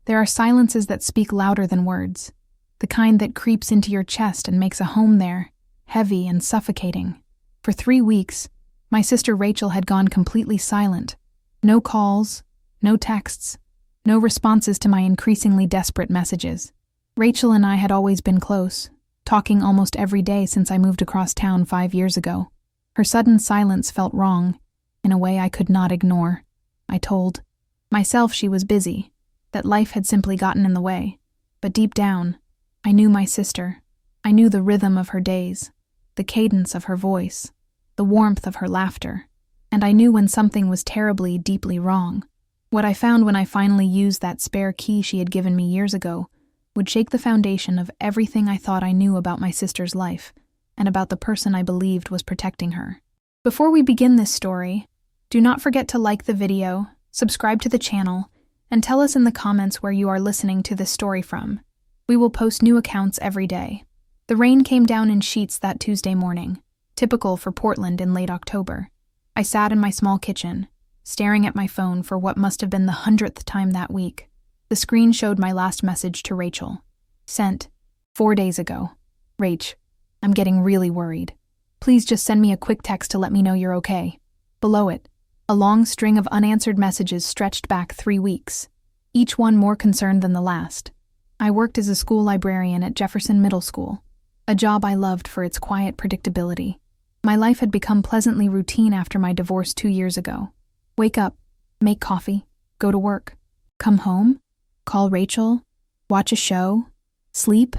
There are silences that speak louder than words, the kind that creeps into your chest and makes a home there, heavy and suffocating. For 3 weeks, my sister Rachel had gone completely silent. No calls, no texts, no responses to my increasingly desperate messages. Rachel and I had always been close, talking almost every day since I moved across town 5 years ago. Her sudden silence felt wrong, in a way I could not ignore. I told myself she was busy, that life had simply gotten in the way. But deep down, I knew my sister. I knew the rhythm of her days, the cadence of her voice, the warmth of her laughter, and I knew when something was terribly, deeply wrong. What I found when I finally used that spare key she had given me years ago would shake the foundation of everything I thought I knew about my sister's life and about the person I believed was protecting her. Before we begin this story, do not forget to like the video, subscribe to the channel, and tell us in the comments where you are listening to this story from. We will post new accounts every day. The rain came down in sheets that Tuesday morning, typical for Portland in late October. I sat in my small kitchen, staring at my phone for what must have been the 100th time that week. The screen showed my last message to Rachel. Sent 4 days ago. Rach, I'm getting really worried. Please just send me a quick text to let me know you're okay. Below it, a long string of unanswered messages stretched back 3 weeks, each one more concerned than the last. I worked as a school librarian at Jefferson Middle School, a job I loved for its quiet predictability. My life had become pleasantly routine after my divorce 2 years ago. Wake up, make coffee, go to work, come home, call Rachel, watch a show, sleep,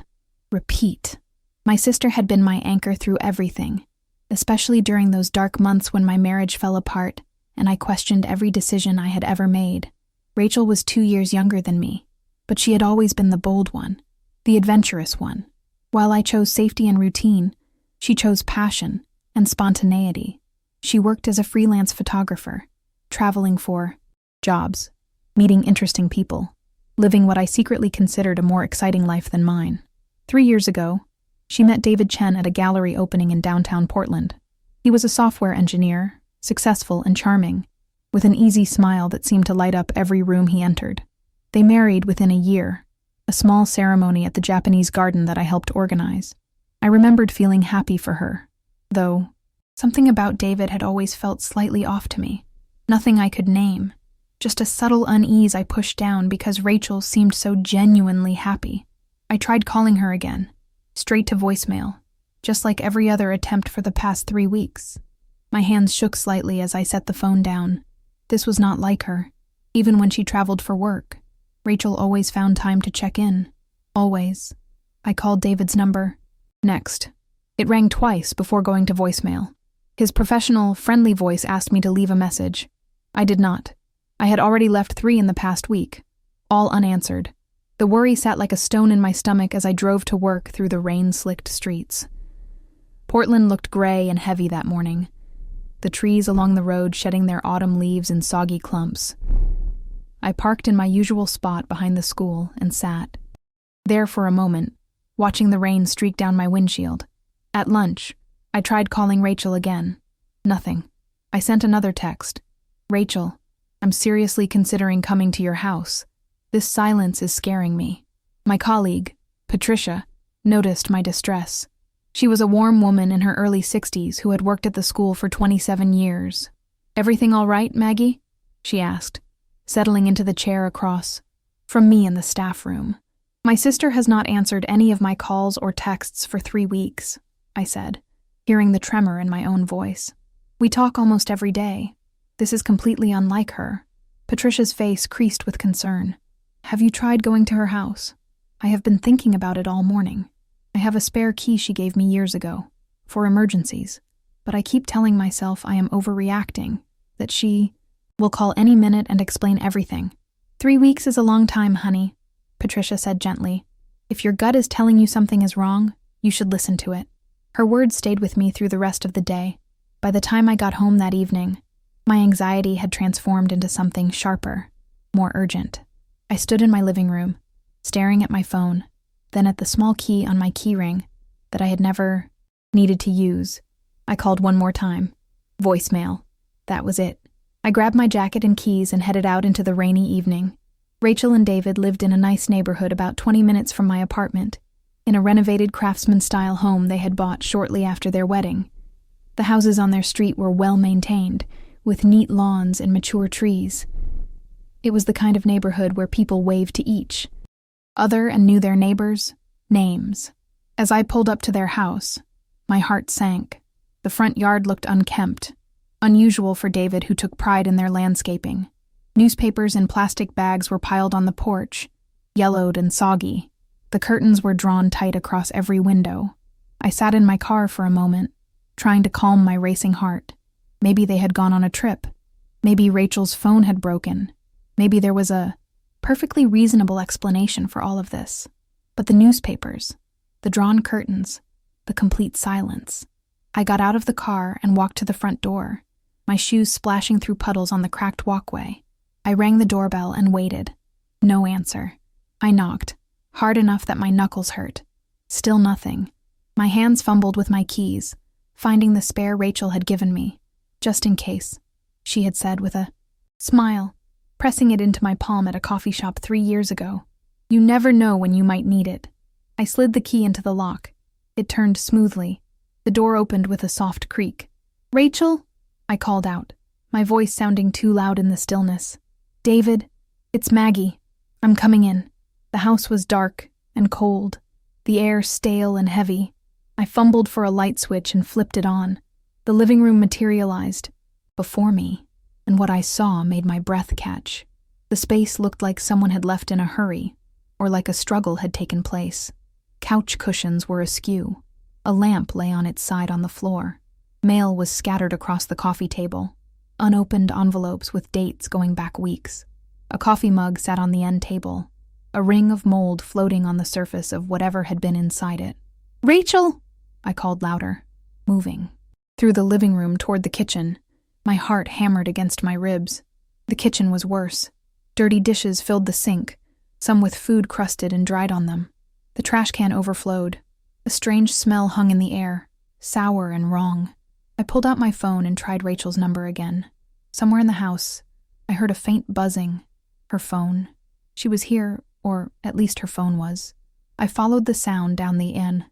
repeat. My sister had been my anchor through everything, especially during those dark months when my marriage fell apart and I questioned every decision I had ever made. Rachel was 2 years younger than me, but she had always been the bold one, the adventurous one. While I chose safety and routine, she chose passion and spontaneity. She worked as a freelance photographer, traveling for jobs, meeting interesting people, living what I secretly considered a more exciting life than mine. 3 years ago, she met David Chen at a gallery opening in downtown Portland. He was a software engineer, successful and charming, with an easy smile that seemed to light up every room he entered. They married within a year, a small ceremony at the Japanese garden that I helped organize. I remembered feeling happy for her, though something about David had always felt slightly off to me. Nothing I could name, just a subtle unease I pushed down because Rachel seemed so genuinely happy. I tried calling her again, straight to voicemail, just like every other attempt for the past 3 weeks. My hands shook slightly as I set the phone down. This was not like her. Even when she traveled for work, Rachel always found time to check in. Always. I called David's number. Next. It rang twice before going to voicemail. His professional, friendly voice asked me to leave a message. I did not. I had already left 3 in the past week, all unanswered. The worry sat like a stone in my stomach as I drove to work through the rain-slicked streets. Portland looked gray and heavy that morning, the trees along the road shedding their autumn leaves in soggy clumps. I parked in my usual spot behind the school and sat there for a moment, watching the rain streak down my windshield. At lunch, I tried calling Rachel again. Nothing. I sent another text. Rachel, I'm seriously considering coming to your house. This silence is scaring me. My colleague, Patricia, noticed my distress. She was a warm woman in her early 60s who had worked at the school for 27 years. Everything all right, Maggie? She asked, settling into the chair across from me in the staff room. My sister has not answered any of my calls or texts for 3 weeks, I said, hearing the tremor in my own voice. We talk almost every day. This is completely unlike her. Patricia's face creased with concern. Have you tried going to her house? I have been thinking about it all morning. I have a spare key she gave me years ago, for emergencies, but I keep telling myself I am overreacting, that she will call any minute and explain everything. 3 weeks is a long time, honey, Patricia said gently. If your gut is telling you something is wrong, you should listen to it. Her words stayed with me through the rest of the day. By the time I got home that evening, my anxiety had transformed into something sharper, more urgent. I stood in my living room, staring at my phone, then at the small key on my keyring that I had never needed to use. I called one more time. Voicemail. That was it. I grabbed my jacket and keys and headed out into the rainy evening. Rachel and David lived in a nice neighborhood about 20 minutes from my apartment, in a renovated craftsman-style home they had bought shortly after their wedding. The houses on their street were well-maintained, with neat lawns and mature trees. It was the kind of neighborhood where people waved to each other and knew their neighbors' names. As I pulled up to their house, my heart sank. The front yard looked unkempt, unusual for David, who took pride in their landscaping. Newspapers in plastic bags were piled on the porch, yellowed and soggy. The curtains were drawn tight across every window. I sat in my car for a moment, trying to calm my racing heart. Maybe they had gone on a trip. Maybe Rachel's phone had broken. Maybe there was a perfectly reasonable explanation for all of this. But the newspapers, the drawn curtains, the complete silence. I got out of the car and walked to the front door, my shoes splashing through puddles on the cracked walkway. I rang the doorbell and waited. No answer. I knocked, hard enough that my knuckles hurt. Still nothing. My hands fumbled with my keys, finding the spare Rachel had given me. Just in case, she had said with a smile, pressing it into my palm at a coffee shop 3 years ago. You never know when you might need it. I slid the key into the lock. It turned smoothly. The door opened with a soft creak. Rachel? I called out, my voice sounding too loud in the stillness. David, it's Maggie. I'm coming in. The house was dark and cold, the air stale and heavy. I fumbled for a light switch and flipped it on. The living room materialized before me, and what I saw made my breath catch. The space looked like someone had left in a hurry, or like a struggle had taken place. Couch cushions were askew. A lamp lay on its side on the floor. Mail was scattered across the coffee table. Unopened envelopes with dates going back weeks. A coffee mug sat on the end table, a ring of mold floating on the surface of whatever had been inside it. Rachel! I called louder, moving. Through the living room toward the kitchen, my heart hammered against my ribs. The kitchen was worse. Dirty dishes filled the sink, some with food crusted and dried on them. The trash can overflowed. A strange smell hung in the air, sour and wrong. I pulled out my phone and tried Rachel's number again. Somewhere in the house, I heard a faint buzzing. Her phone. She was here, or at least her phone was. I followed the sound down the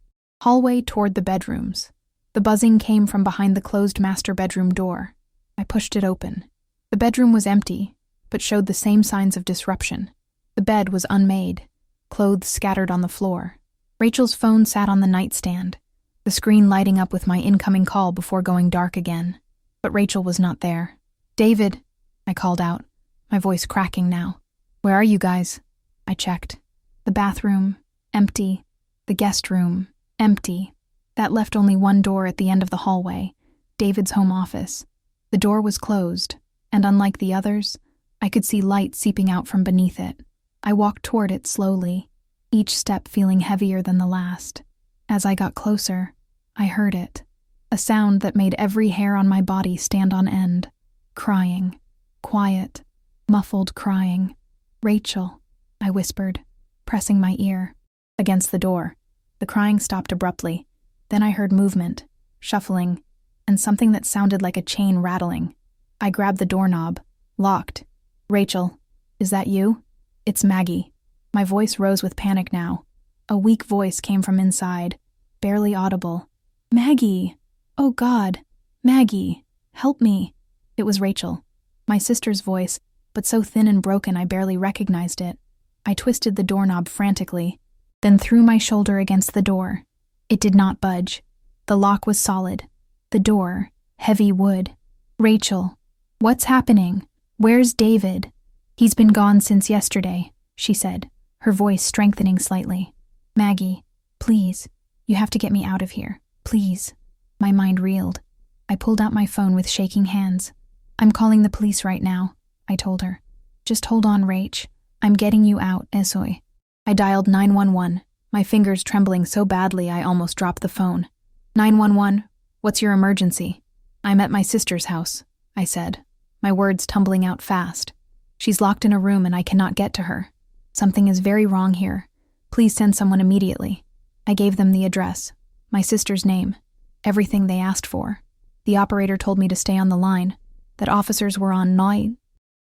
hallway toward the bedrooms. The buzzing came from behind the closed master bedroom door. I pushed it open. The bedroom was empty, but showed the same signs of disruption. The bed was unmade, clothes scattered on the floor. Rachel's phone sat on the nightstand, the screen lighting up with my incoming call before going dark again. But Rachel was not there. David, I called out, my voice cracking now. Where are you guys? I checked. The bathroom, empty. The guest room, empty. That left only one door at the end of the hallway, David's home office. The door was closed, and unlike the others, I could see light seeping out from beneath it. I walked toward it slowly, each step feeling heavier than the last. As I got closer, I heard it, a sound that made every hair on my body stand on end. Crying, quiet, muffled crying. Rachel, I whispered, pressing my ear against the door. The crying stopped abruptly. Then I heard movement, shuffling, and something that sounded like a chain rattling. I grabbed the doorknob, locked. Rachel, is that you? It's Maggie. My voice rose with panic now. A weak voice came from inside, barely audible. Maggie! Oh God! Maggie! Help me! It was Rachel. My sister's voice, but so thin and broken I barely recognized it. I twisted the doorknob frantically, then threw my shoulder against the door. It did not budge. The lock was solid. The door, heavy wood. Rachel, what's happening? Where's David? He's been gone since yesterday, she said, her voice strengthening slightly. Maggie, please, you have to get me out of here. Please. My mind reeled. I pulled out my phone with shaking hands. I'm calling the police right now, I told her. Just hold on, Rach. I'm getting you out, Esoy. I dialed 911, my fingers trembling so badly I almost dropped the phone. 911, what's your emergency? I'm at my sister's house, I said, my words tumbling out fast. She's locked in a room and I cannot get to her. Something is very wrong here. Please send someone immediately. I gave them the address, my sister's name, everything they asked for. The operator told me to stay on the line, that officers were on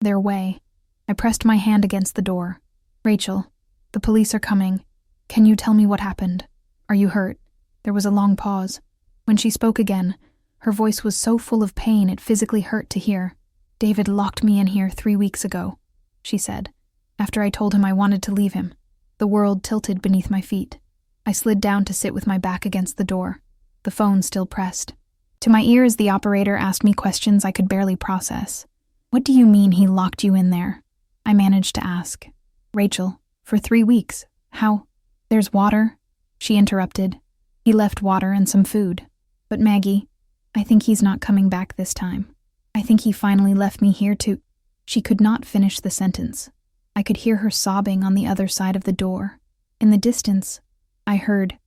their way. I pressed my hand against the door. "Rachel, the police are coming. Can you tell me what happened? Are you hurt?" There was a long pause. When she spoke again, her voice was so full of pain it physically hurt to hear. "David locked me in here 3 weeks ago," she said. "After I told him I wanted to leave him." The world tilted beneath my feet. I slid down to sit with my back against the door, the phone still pressed. To my ears, the operator asked me questions I could barely process. "What do you mean he locked you in there?" I managed to ask. "Rachel, for 3 weeks. How?" "There's water," she interrupted. "He left water and some food. But Maggie, I think he's not coming back this time. I think he finally left me here to—" She could not finish the sentence. I could hear her sobbing on the other side of the door. In the distance, I heard,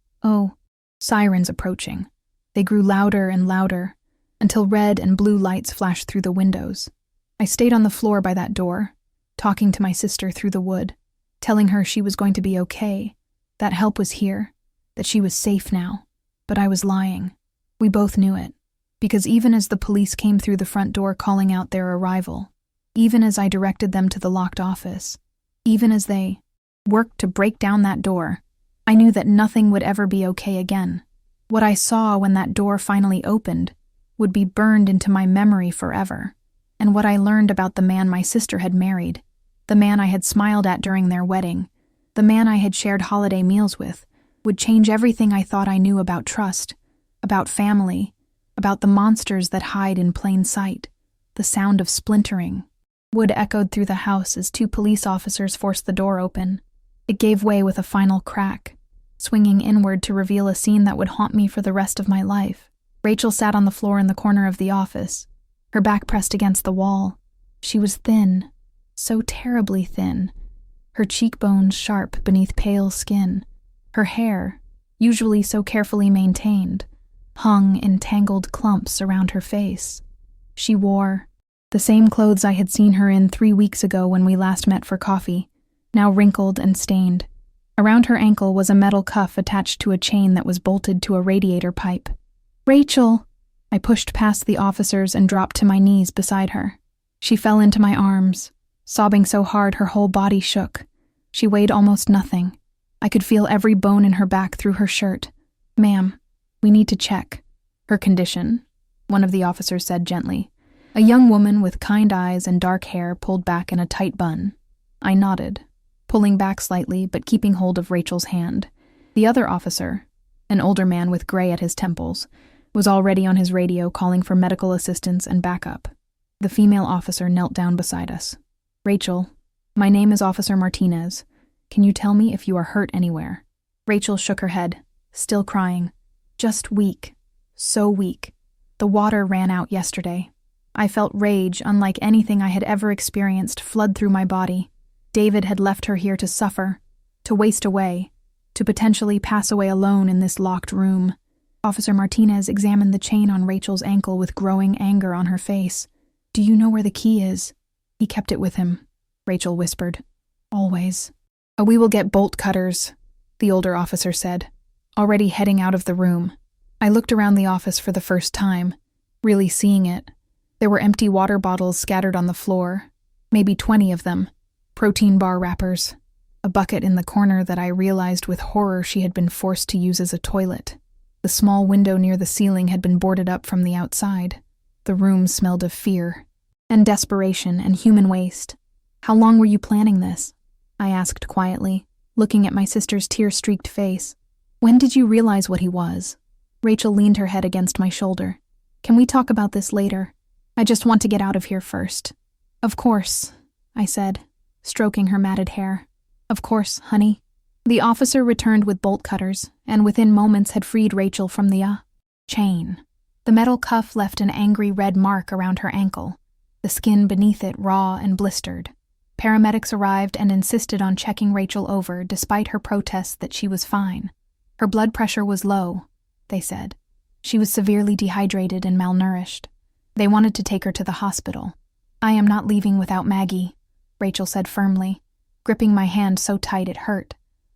sirens approaching. They grew louder and louder, until red and blue lights flashed through the windows. I stayed on the floor by that door, talking to my sister through the wood, telling her she was going to be okay, that help was here, that she was safe now. But I was lying. We both knew it, because even as the police came through the front door calling out their arrival, even as I directed them to the locked office, even as they worked to break down that door, I knew that nothing would ever be okay again. What I saw when that door finally opened would be burned into my memory forever. And what I learned about the man my sister had married, the man I had smiled at during their wedding, the man I had shared holiday meals with, would change everything I thought I knew about trust, about family, about the monsters that hide in plain sight. The sound of splintering. Wood echoed through the house as 2 police officers forced the door open. It gave way with a final crack, swinging inward to reveal a scene that would haunt me for the rest of my life. Rachel sat on the floor in the corner of the office, her back pressed against the wall. She was thin, so terribly thin, her cheekbones sharp beneath pale skin. Her hair, usually so carefully maintained, hung in tangled clumps around her face. She wore the same clothes I had seen her in 3 weeks ago when we last met for coffee, now wrinkled and stained. Around her ankle was a metal cuff attached to a chain that was bolted to a radiator pipe. "Rachel!" I pushed past the officers and dropped to my knees beside her. She fell into my arms, sobbing so hard her whole body shook. She weighed almost nothing. I could feel every bone in her back through her shirt. "Ma'am, we need to check her condition," one of the officers said gently. A young woman with kind eyes and dark hair pulled back in a tight bun. I nodded, pulling back slightly but keeping hold of Rachel's hand. The other officer, an older man with gray at his temples, was already on his radio calling for medical assistance and backup. The female officer knelt down beside us. "Rachel, my name is Officer Martinez. Can you tell me if you are hurt anywhere?" Rachel shook her head, still crying. "Just weak. So weak. The water ran out yesterday." I felt rage unlike anything I had ever experienced flood through my body. David had left her here to suffer, to waste away, to potentially pass away alone in this locked room. Officer Martinez examined the chain on Rachel's ankle with growing anger on her face. "Do you know where the key is?" "He kept it with him," Rachel whispered. "Always." "We will get bolt cutters," the older officer said, already heading out of the room. I looked around the office for the first time, really seeing it. There were empty water bottles scattered on the floor, maybe 20 of them, protein bar wrappers, a bucket in the corner that I realized with horror she had been forced to use as a toilet. The small window near the ceiling had been boarded up from the outside. The room smelled of fear, and desperation, and human waste. "How long were you planning this?" I asked quietly, looking at my sister's tear-streaked face. "When did you realize what he was?" Rachel leaned her head against my shoulder. "Can we talk about this later? I just want to get out of here first." "Of course," I said, stroking her matted hair. "Of course, honey." The officer returned with bolt cutters, and within moments had freed Rachel from the chain. The metal cuff left an angry red mark around her ankle, the skin beneath it raw and blistered. Paramedics arrived and insisted on checking Rachel over despite her protests that she was fine. Her blood pressure was low, they said. She was severely dehydrated and malnourished. They wanted to take her to the hospital. "I am not leaving without Maggie," Rachel said firmly, gripping my hand so tight it hurt.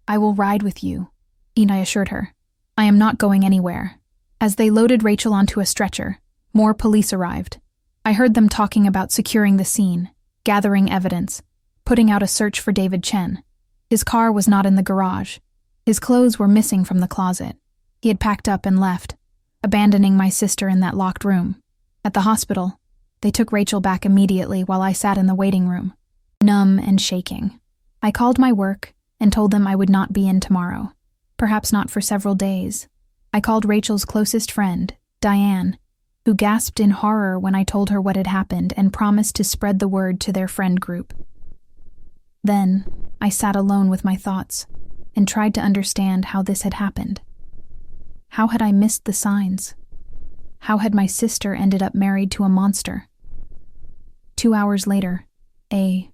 "I will ride with you," I assured her. "I am not going anywhere." As they loaded Rachel onto a stretcher, more police arrived. I heard them talking about securing the scene, gathering evidence, putting out a search for David Chen. His car was not in the garage. His clothes were missing from the closet. He had packed up and left, abandoning my sister in that locked room. At the hospital, they took Rachel back immediately while I sat in the waiting room, numb and shaking. I called my work and told them I would not be in tomorrow, perhaps not for several days. I called Rachel's closest friend, Diane, who gasped in horror when I told her what had happened and promised to spread the word to their friend group. Then, I sat alone with my thoughts and tried to understand how this had happened. How had I missed the signs? How had my sister ended up married to a monster? 2 hours later, a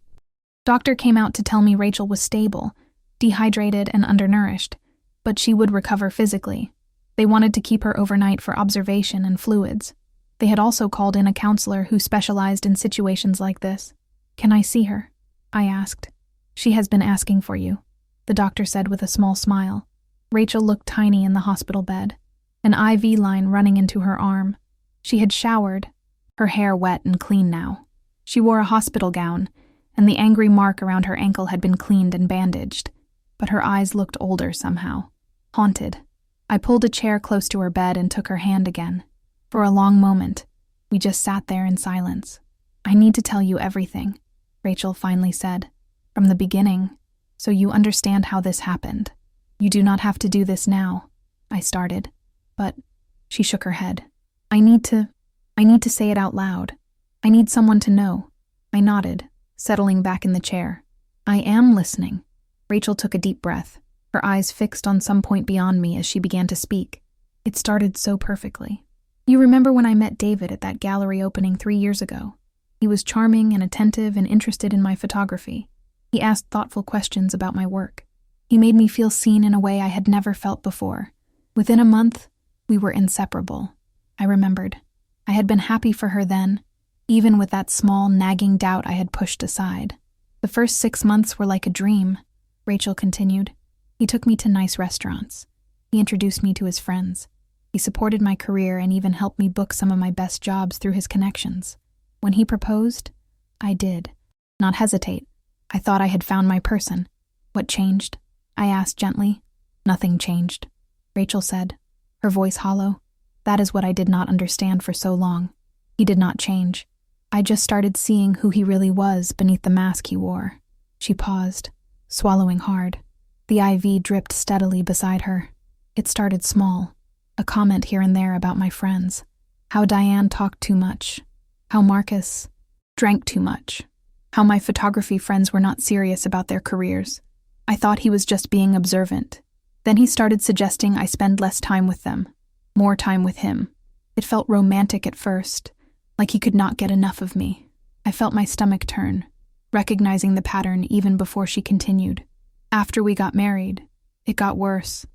doctor came out to tell me Rachel was stable, dehydrated and undernourished, but she would recover physically. They wanted to keep her overnight for observation and fluids. They had also called in a counselor who specialized in situations like this. "Can I see her?" I asked. "She has been asking for you," the doctor said with a small smile. Rachel looked tiny in the hospital bed, an IV line running into her arm. She had showered, her hair wet and clean now. She wore a hospital gown, and the angry mark around her ankle had been cleaned and bandaged, but her eyes looked older somehow, haunted. I pulled a chair close to her bed and took her hand again. For a long moment, we just sat there in silence. "I need to tell you everything," Rachel finally said, "from the beginning, so you understand how this happened. You do not have to do this now," I started, but she shook her head. I need to say it out loud. I need someone to know." I nodded, settling back in the chair. "I am listening." Rachel took a deep breath, her eyes fixed on some point beyond me as she began to speak. "It started so perfectly. You remember when I met David at that gallery opening 3 years ago? He was charming and attentive and interested in my photography. He asked thoughtful questions about my work. He made me feel seen in a way I had never felt before. Within a month, we were inseparable." I remembered. I had been happy for her then, even with that small, nagging doubt I had pushed aside. "The first 6 months were like a dream," Rachel continued. "He took me to nice restaurants. He introduced me to his friends. He supported my career and even helped me book some of my best jobs through his connections. When he proposed, I did not hesitate. I thought I had found my person. What changed?" I asked gently. "Nothing changed," Rachel said, her voice hollow. "That is what I did not understand for so long. He did not change. I just started seeing who he really was beneath the mask he wore." She paused, swallowing hard. The IV dripped steadily beside her. It started small, a comment here and there about my friends. How Diane talked too much. How Marcus drank too much. How my photography friends were not serious about their careers. I thought he was just being observant. Then he started suggesting I spend less time with them, more time with him. It felt romantic at first, like he could not get enough of me. I felt my stomach turn, recognizing the pattern even before she continued. "After we got married, it got worse.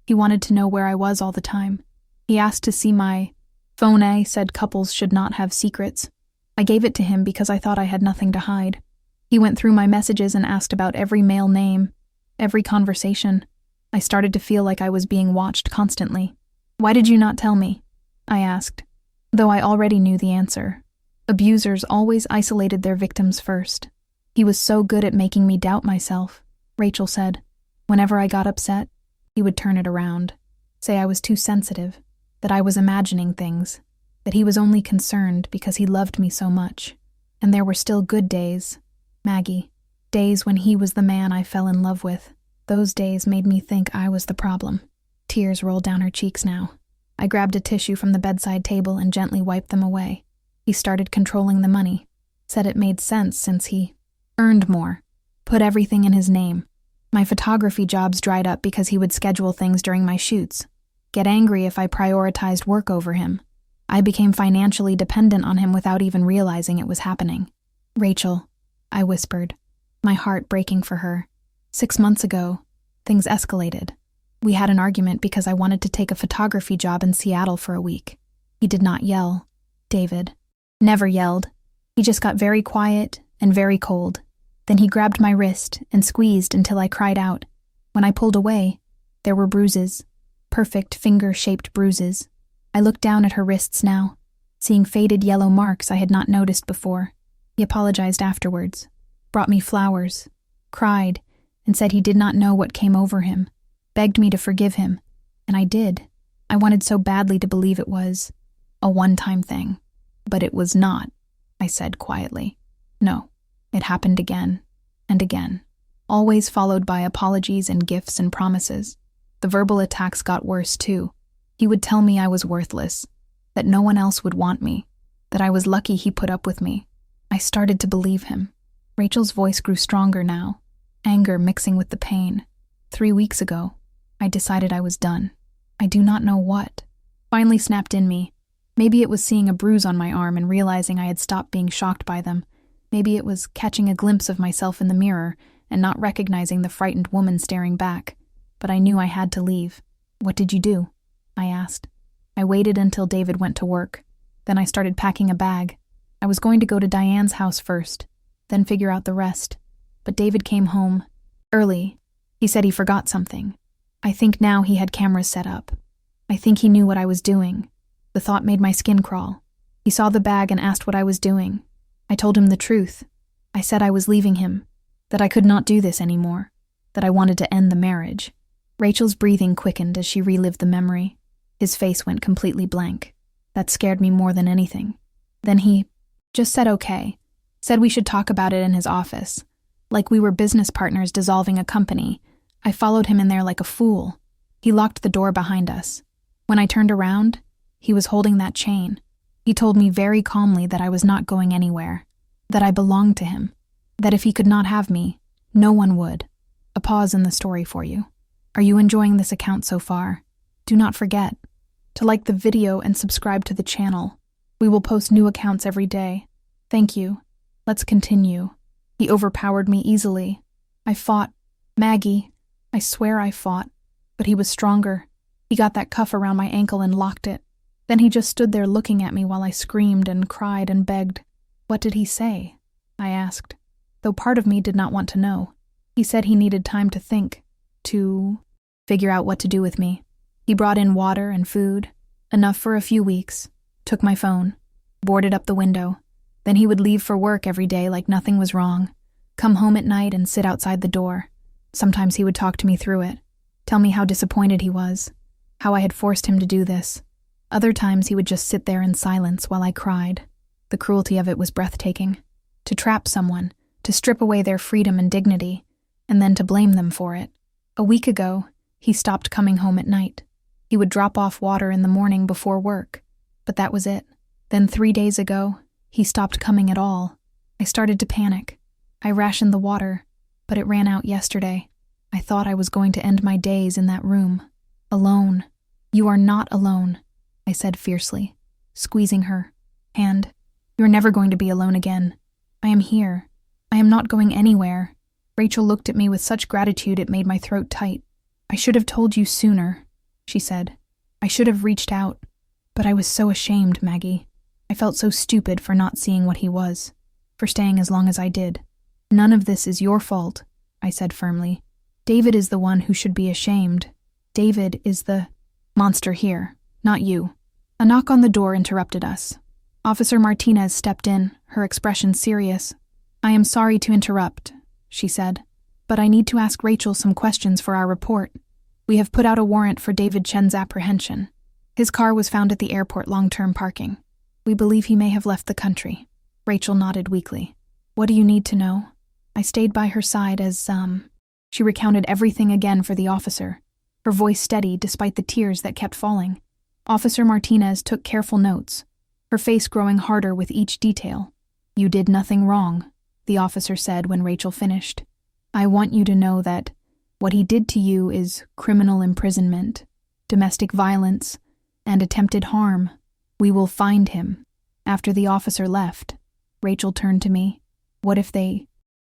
He wanted to know where I was all the time. He asked to see my phone. I said couples should not have secrets. I gave it to him because I thought I had nothing to hide. He went through my messages and asked about every male name, every conversation. I started to feel like I was being watched constantly. "Why did you not tell me?" I asked, though I already knew the answer. Abusers always isolated their victims first. "He was so good at making me doubt myself," Rachel said. "Whenever I got upset, he would turn it around, say I was too sensitive, that I was imagining things, that he was only concerned because he loved me so much. And there were still good days, Maggie, days when he was the man I fell in love with. Those days made me think I was the problem." Tears rolled down her cheeks now. I grabbed a tissue from the bedside table and gently wiped them away. He started controlling the money, said it made sense since he earned more, put everything in his name. My photography jobs dried up because he would schedule things during my shoots, get angry if I prioritized work over him. I became financially dependent on him without even realizing it was happening. "Rachel," I whispered, my heart breaking for her. 6 months ago, things escalated. We had an argument because I wanted to take a photography job in Seattle for a week. He did not yell. David never yelled. He just got very quiet and very cold. Then he grabbed my wrist and squeezed until I cried out. When I pulled away, there were bruises, perfect finger-shaped bruises. I looked down at her wrists now, seeing faded yellow marks I had not noticed before. He apologized afterwards. brought me flowers, cried, and said he did not know what came over him, begged me to forgive him, and I did. I wanted so badly to believe it was a one-time thing, but it was not, I said quietly. No, it happened again and again, always followed by apologies and gifts and promises. The verbal attacks got worse too. He would tell me I was worthless, that no one else would want me, that I was lucky he put up with me. I started to believe him. Rachel's voice grew stronger now, anger mixing with the pain. 3 weeks ago, I decided I was done. I do not know what. Finally snapped in me. Maybe it was seeing a bruise on my arm and realizing I had stopped being shocked by them. Maybe it was catching a glimpse of myself in the mirror and not recognizing the frightened woman staring back. But I knew I had to leave. What did you do? I asked. I waited until David went to work. Then I started packing a bag. I was going to go to Diane's house first, then figure out the rest. But David came home early. He said he forgot something. I think now he had cameras set up. I think he knew what I was doing. The thought made my skin crawl. He saw the bag and asked what I was doing. I told him the truth. I said I was leaving him, that I could not do this anymore, that I wanted to end the marriage. Rachel's breathing quickened as she relived the memory. His face went completely blank. That scared me more than anything. Then he just said okay, said we should talk about it in his office. Like we were business partners dissolving a company. I followed him in there like a fool. He locked the door behind us. When I turned around, he was holding that chain. He told me very calmly that I was not going anywhere, that I belonged to him, that if he could not have me, no one would. A pause in the story for you. Are you enjoying this account so far? Do not forget to like the video and subscribe to the channel. We will post new accounts every day. Thank you. Let's continue. He overpowered me easily. I fought. Maggie, I swear I fought. But he was stronger. He got that cuff around my ankle and locked it. Then he just stood there looking at me while I screamed and cried and begged. What did he say? I asked, though part of me did not want to know. He said he needed time to think, to figure out what to do with me. He brought in water and food, enough for a few weeks, took my phone, boarded up the window. Then he would leave for work every day like nothing was wrong, come home at night and sit outside the door. Sometimes he would talk to me through it, tell me how disappointed he was, how I had forced him to do this. Other times he would just sit there in silence while I cried. The cruelty of it was breathtaking. To trap someone, to strip away their freedom and dignity, and then to blame them for it. A week ago, he stopped coming home at night. He would drop off water in the morning before work, but that was it. Then 3 days ago, he stopped coming at all. I started to panic. I rationed the water, but it ran out yesterday. I thought I was going to end my days in that room, alone. You are not alone, I said fiercely, squeezing her hand. You're never going to be alone again. I am here. I am not going anywhere. Rachel looked at me with such gratitude it made my throat tight. I should have told you sooner, she said. I should have reached out. But I was so ashamed, Maggie. I felt so stupid for not seeing what he was, for staying as long as I did. None of this is your fault, I said firmly. David is the one who should be ashamed. David is the monster here, not you. A knock on the door interrupted us. Officer Martinez stepped in, her expression serious. I am sorry to interrupt, she said, but I need to ask Rachel some questions for our report. We have put out a warrant for David Chen's apprehension. His car was found at the airport long-term parking. We believe he may have left the country. Rachel nodded weakly. What do you need to know? I stayed by her side as, She recounted everything again for the officer, her voice steady despite the tears that kept falling. Officer Martinez took careful notes, her face growing harder with each detail. You did nothing wrong, the officer said when Rachel finished. I want you to know that what he did to you is criminal imprisonment, domestic violence, and attempted harm. We will find him. After the officer left, Rachel turned to me. What if they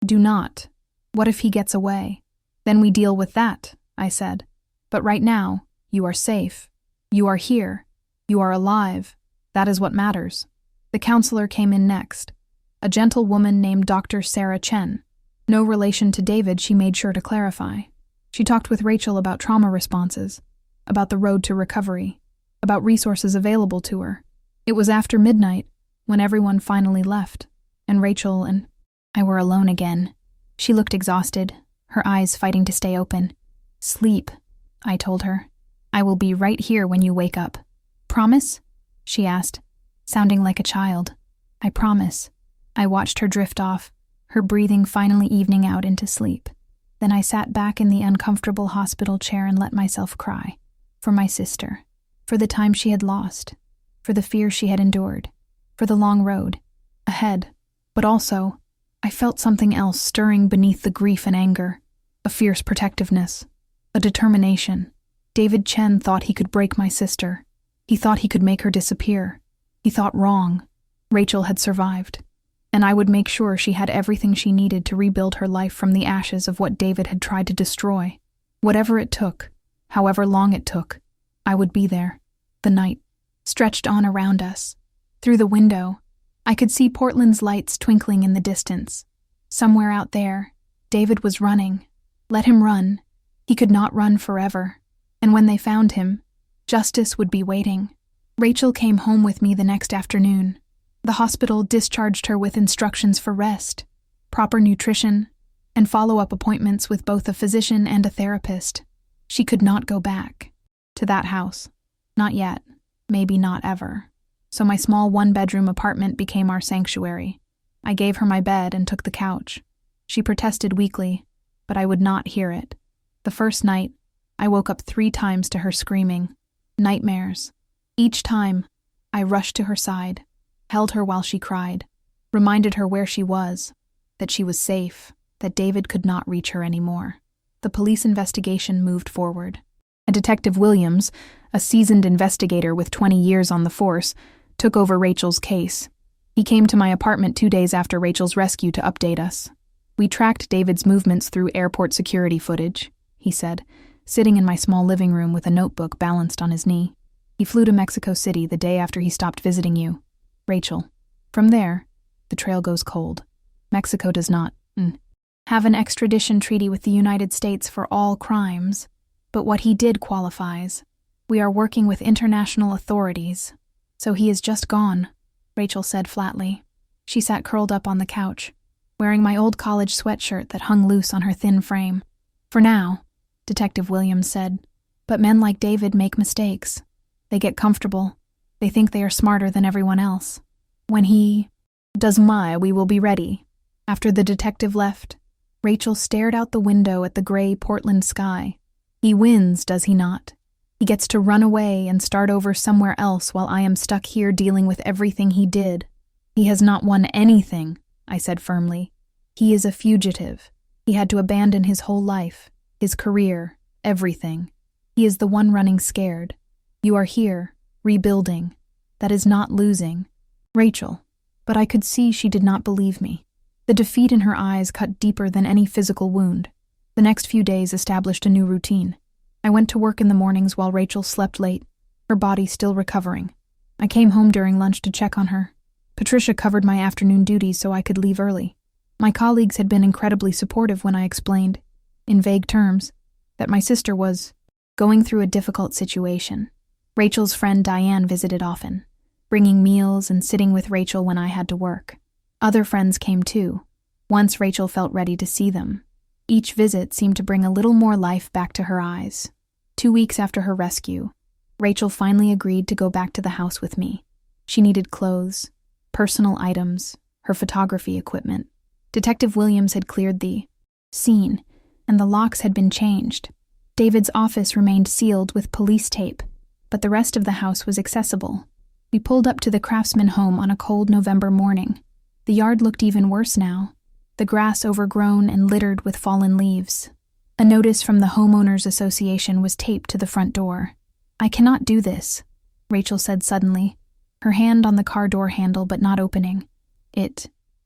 do not? What if he gets away? Then we deal with that, I said. But right now, you are safe. You are here. You are alive. That is what matters. The counselor came in next. A gentle woman named Dr. Sarah Chen. No relation to David, she made sure to clarify. She talked with Rachel about trauma responses, about the road to recovery, about resources available to her. It was after midnight when everyone finally left, and Rachel and I were alone again. She looked exhausted, her eyes fighting to stay open. "Sleep," I told her. "I will be right here when you wake up." "Promise?" she asked, sounding like a child. "I promise." I watched her drift off, her breathing finally evening out into sleep. Then I sat back in the uncomfortable hospital chair and let myself cry. For my sister. For the time she had lost. For the fear she had endured. For the long road ahead. But also, I felt something else stirring beneath the grief and anger. A fierce protectiveness. A determination. David Chen thought he could break my sister. He thought he could make her disappear. He thought wrong. Rachel had survived. And I would make sure she had everything she needed to rebuild her life from the ashes of what David had tried to destroy. Whatever it took, however long it took, I would be there. The night stretched on around us. Through the window, I could see Portland's lights twinkling in the distance. Somewhere out there, David was running. Let him run. He could not run forever. And when they found him, justice would be waiting. Rachel came home with me the next afternoon. The hospital discharged her with instructions for rest, proper nutrition, and follow-up appointments with both a physician and a therapist. She could not go back to that house. Not yet, maybe not ever. So my small one-bedroom apartment became our sanctuary. I gave her my bed and took the couch. She protested weakly, but I would not hear it. The first night, I woke up 3 times to her screaming. Nightmares. Each time, I rushed to her side, held her while she cried, reminded her where she was, that she was safe, that David could not reach her anymore. The police investigation moved forward. A Detective Williams, a seasoned investigator with 20 years on the force, took over Rachel's case. He came to my apartment 2 days after Rachel's rescue to update us. "We tracked David's movements through airport security footage," he said, sitting in my small living room with a notebook balanced on his knee. "He flew to Mexico City the day after he stopped visiting you, Rachel. From there, the trail goes cold. Mexico does not have an extradition treaty with the United States for all crimes, but what he did qualifies. We are working with international authorities, so he is just gone," Rachel said flatly. She sat curled up on the couch, wearing my old college sweatshirt that hung loose on her thin frame. "For now," Detective Williams said, "but men like David make mistakes. They get comfortable. They think they are smarter than everyone else. When he does we will be ready." After the detective left, Rachel stared out the window at the gray Portland sky. "He wins, does he not? He gets to run away and start over somewhere else while I am stuck here dealing with everything he did." "He has not won anything," I said firmly. "He is a fugitive. He had to abandon his whole life, his career, everything. He is the one running scared. You are here, rebuilding. That is not losing." Rachel. But I could see she did not believe me. The defeat in her eyes cut deeper than any physical wound. The next few days established a new routine. I went to work in the mornings while Rachel slept late, her body still recovering. I came home during lunch to check on her. Patricia covered my afternoon duties so I could leave early. My colleagues had been incredibly supportive when I explained, in vague terms, that my sister was going through a difficult situation. Rachel's friend Diane visited often, bringing meals and sitting with Rachel when I had to work. Other friends came too, once Rachel felt ready to see them. Each visit seemed to bring a little more life back to her eyes. 2 weeks after her rescue, Rachel finally agreed to go back to the house with me. She needed clothes, personal items, her photography equipment. Detective Williams had cleared the scene, and the locks had been changed. David's office remained sealed with police tape, but the rest of the house was accessible. We pulled up to the Craftsman home on a cold November morning. The yard looked even worse now, the grass overgrown and littered with fallen leaves. A notice from the Homeowners Association was taped to the front door. "I cannot do this," Rachel said suddenly, her hand on the car door handle but not opening.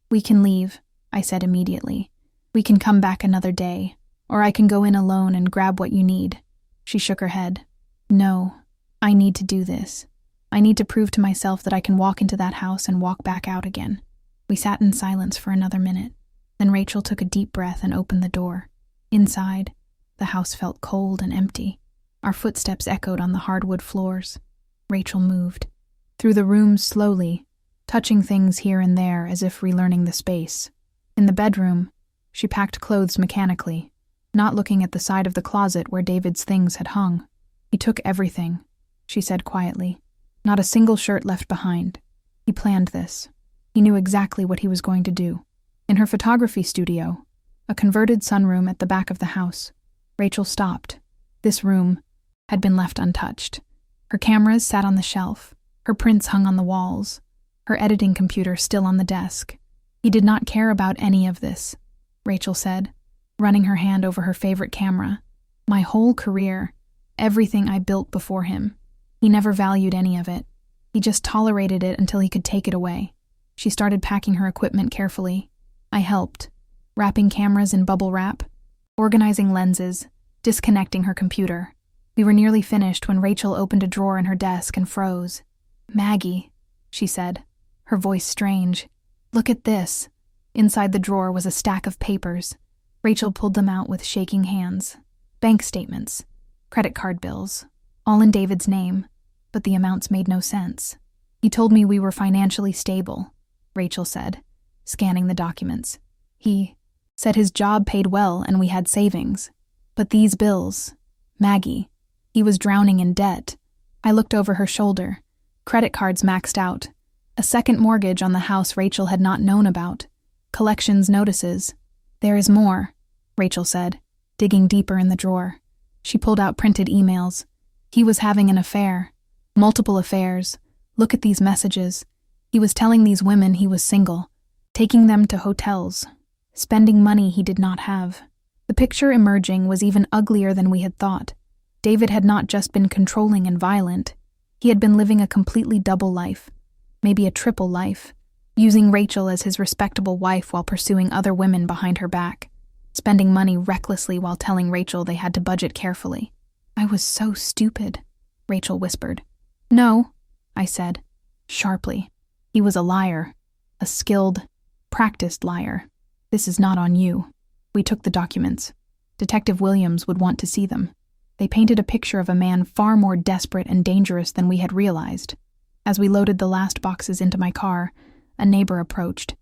"We can leave," I said immediately. "We can come back another day, or I can go in alone and grab what you need." She shook her head. "No, I need to do this. I need to prove to myself that I can walk into that house and walk back out again." We sat in silence for another minute. Then Rachel took a deep breath and opened the door. Inside, the house felt cold and empty. Our footsteps echoed on the hardwood floors. Rachel moved through the room slowly, touching things here and there as if relearning the space. In the bedroom, she packed clothes mechanically, not looking at the side of the closet where David's things had hung. He took everything, she said quietly. Not a single shirt left behind. He planned this. He knew exactly what he was going to do. In her photography studio, a converted sunroom at the back of the house, Rachel stopped. This room had been left untouched. Her cameras sat on the shelf, her prints hung on the walls, her editing computer still on the desk. He did not care about any of this, Rachel said, running her hand over her favorite camera. My whole career, everything I built before him. He never valued any of it. He just tolerated it until he could take it away. She started packing her equipment carefully. I helped, wrapping cameras in bubble wrap, organizing lenses, disconnecting her computer. We were nearly finished when Rachel opened a drawer in her desk and froze. "Maggie," she said, her voice strange. "Look at this." Inside the drawer was a stack of papers. Rachel pulled them out with shaking hands. Bank statements, credit card bills, all in David's name, but the amounts made no sense. "He told me we were financially stable," Rachel said, scanning the documents. "He said his job paid well and we had savings. But these bills, Maggie, he was drowning in debt." I looked over her shoulder. Credit cards maxed out. A second mortgage on the house Rachel had not known about. Collections notices. "There is more," Rachel said, digging deeper in the drawer. She pulled out printed emails. "He was having an affair. Multiple affairs. Look at these messages. He was telling these women he was single, taking them to hotels, spending money he did not have." The picture emerging was even uglier than we had thought. David had not just been controlling and violent. He had been living a completely double life, maybe a triple life, using Rachel as his respectable wife while pursuing other women behind her back, spending money recklessly while telling Rachel they had to budget carefully. "I was so stupid," Rachel whispered. "No," I said, sharply. "He was a liar, a skilled, practiced liar. This is not on you." We took the documents. Detective Williams would want to see them. They painted a picture of a man far more desperate and dangerous than we had realized. As we loaded the last boxes into my car, a neighbor approached.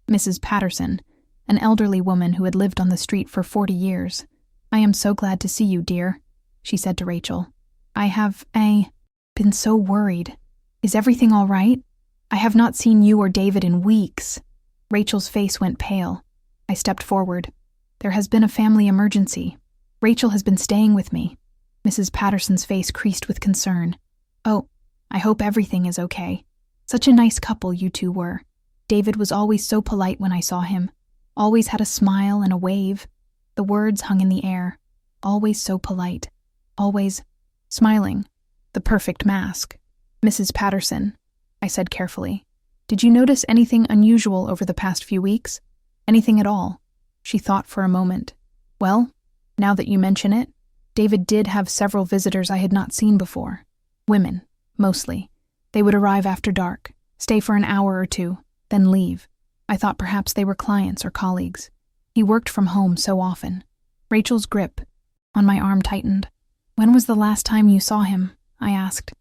Mrs. Patterson, an elderly woman who had lived on the street for 40 years. "I am so glad to see you, dear," she said to Rachel. "I have been so worried. Is everything all right? I have not seen you or David in weeks." Rachel's face went pale. I stepped forward. "There has been a family emergency. Rachel has been staying with me." Mrs. Patterson's face creased with concern. "Oh, I hope everything is okay. Such a nice couple you two were. David was always so polite when I saw him. Always had a smile and a wave." The words hung in the air. Always so polite. Always smiling. The perfect mask. "Mrs. Patterson," I said carefully, "did you notice anything unusual over the past few weeks? Anything at all?" She thought for a moment. "Well, now that you mention it, David did have several visitors I had not seen before. Women, mostly. They would arrive after dark, stay for an hour or two, then leave. I thought perhaps they were clients or colleagues. He worked from home so often." Rachel's grip on my arm tightened. "When was the last time you saw him?" I asked.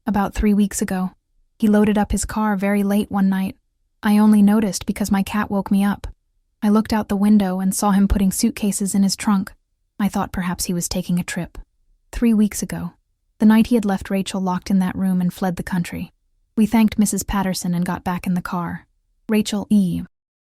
"About 3 weeks ago. He loaded up his car very late one night. I only noticed because my cat woke me up. I looked out the window and saw him putting suitcases in his trunk. I thought perhaps he was taking a trip. 3 weeks ago, the night he had left Rachel locked in that room and fled the country. We thanked Mrs. Patterson and got back in the car. Rachel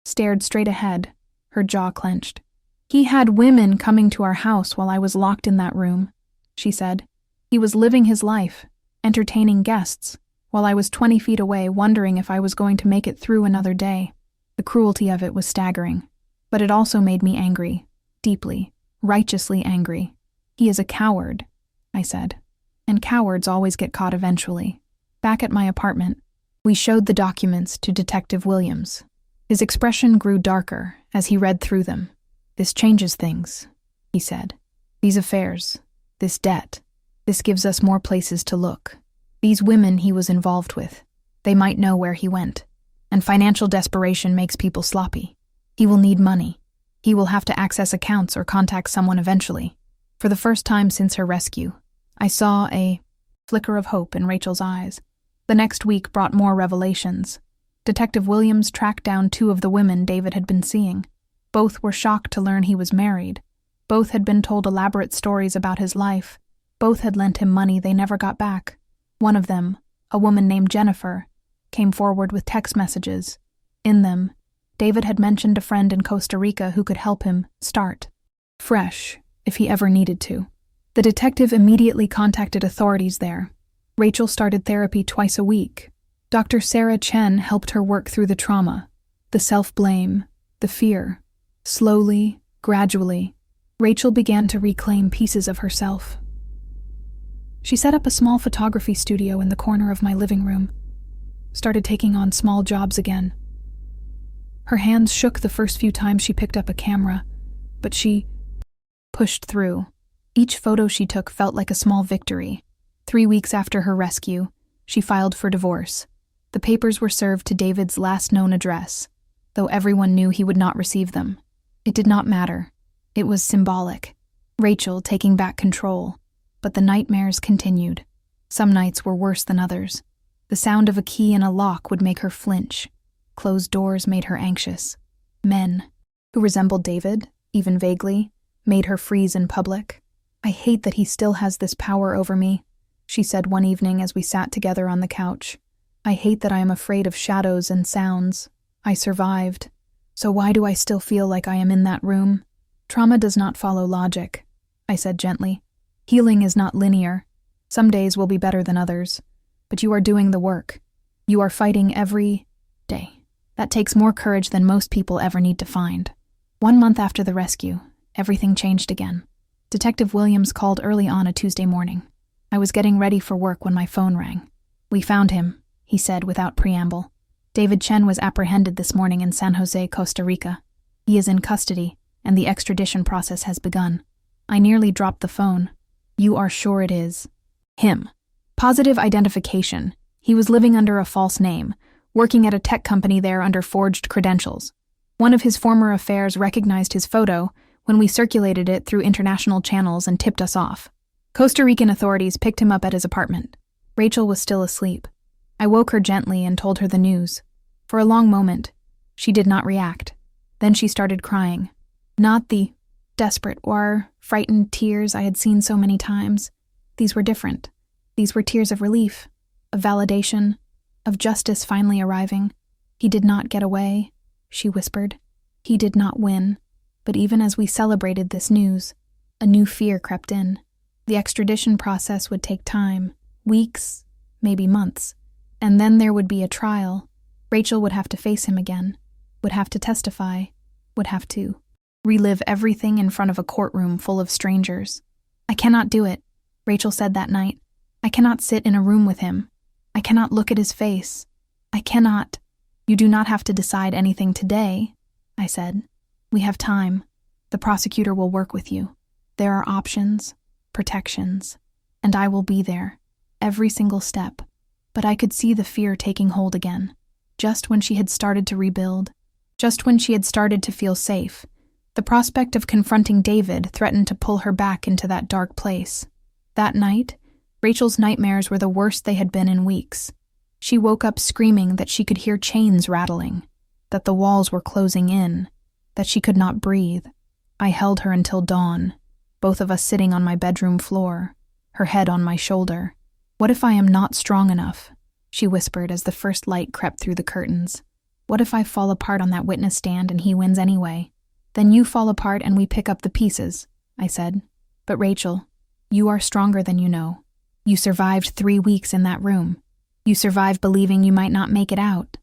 stared straight ahead, her jaw clenched. "He had women coming to our house while I was locked in that room," she said. "He was living his life, entertaining guests, while I was 20 feet away wondering if I was going to make it through another day." The cruelty of it was staggering, but it also made me angry, deeply, righteously angry. "He is a coward," I said, "and cowards always get caught eventually." Back at my apartment, we showed the documents to Detective Williams. His expression grew darker as he read through them. "This changes things," he said. "These affairs, this debt, this gives us more places to look. These women he was involved with, they might know where he went. And financial desperation makes people sloppy. He will need money. He will have to access accounts or contact someone eventually." For the first time since her rescue, I saw a flicker of hope in Rachel's eyes. The next week brought more revelations. Detective Williams tracked down 2 of the women David had been seeing. Both were shocked to learn he was married. Both had been told elaborate stories about his life. Both had lent him money they never got back. One of them, a woman named Jennifer, came forward with text messages. In them, David had mentioned a friend in Costa Rica who could help him start fresh if he ever needed to. The detective immediately contacted authorities there. Rachel started therapy twice a week. Dr. Sarah Chen helped her work through the trauma, the self-blame, the fear. Slowly, gradually, Rachel began to reclaim pieces of herself. She set up a small photography studio in the corner of my living room, started taking on small jobs again. Her hands shook the first few times she picked up a camera, but she pushed through. Each photo she took felt like a small victory. 3 weeks after her rescue, she filed for divorce. The papers were served to David's last known address, though everyone knew he would not receive them. It did not matter. It was symbolic. Rachel taking back control. But the nightmares continued. Some nights were worse than others. The sound of a key in a lock would make her flinch. Closed doors made her anxious. Men, who resembled David, even vaguely, made her freeze in public. "I hate that he still has this power over me," she said one evening as we sat together on the couch. "I hate that I am afraid of shadows and sounds. I survived. So why do I still feel like I am in that room?" "Trauma does not follow logic," I said gently. "Healing is not linear. Some days will be better than others. But you are doing the work. You are fighting every day. That takes more courage than most people ever need to find." 1 month after the rescue, everything changed again. Detective Williams called early on a Tuesday morning. I was getting ready for work when my phone rang. "We found him," he said without preamble. "David Chen was apprehended this morning in San Jose, Costa Rica. He is in custody, and the extradition process has begun." I nearly dropped the phone. "You are sure it is him?" "Positive identification. He was living under a false name, working at a tech company there under forged credentials. One of his former affairs recognized his photo when we circulated it through international channels and tipped us off. Costa Rican authorities picked him up at his apartment. Rachel was still asleep. I woke her gently and told her the news. For a long moment, she did not react. Then she started crying. Not the desperate or frightened tears I had seen so many times. These were different. These were tears of relief, of validation, of justice finally arriving. "He did not get away," she whispered. "He did not win." But even as we celebrated this news, a new fear crept in. The extradition process would take time, weeks, maybe months. And then there would be a trial. Rachel would have to face him again, would have to testify, would have to relive everything in front of a courtroom full of strangers. "I cannot do it," Rachel said that night. "I cannot sit in a room with him. I cannot look at his face. I cannot." "You do not have to decide anything today," I said. "We have time. The prosecutor will work with you. There are options, protections, and I will be there, every single step." But I could see the fear taking hold again. Just when she had started to rebuild, just when she had started to feel safe, the prospect of confronting David threatened to pull her back into that dark place. That night, Rachel's nightmares were the worst they had been in weeks. She woke up screaming that she could hear chains rattling, that the walls were closing in, that she could not breathe. I held her until dawn, both of us sitting on my bedroom floor, her head on my shoulder. "What if I am not strong enough?" she whispered as the first light crept through the curtains. "What if I fall apart on that witness stand and he wins anyway?" "Then you fall apart and we pick up the pieces," I said. "But Rachel, you are stronger than you know. You survived 3 weeks in that room. You survived believing you might not make it out.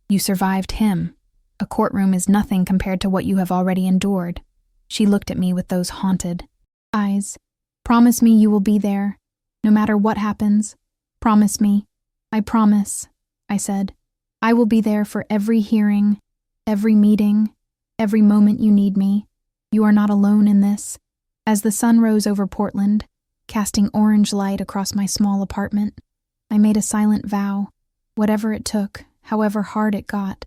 You survived him. A courtroom is nothing compared to what you have already endured." She looked at me with those haunted eyes. "Promise me you will be there, no matter what happens. Promise me." "I promise," I said. "I will be there for every hearing, every meeting, every moment you need me. You are not alone in this." As the sun rose over Portland, casting orange light across my small apartment, I made a silent vow. Whatever it took, however hard it got,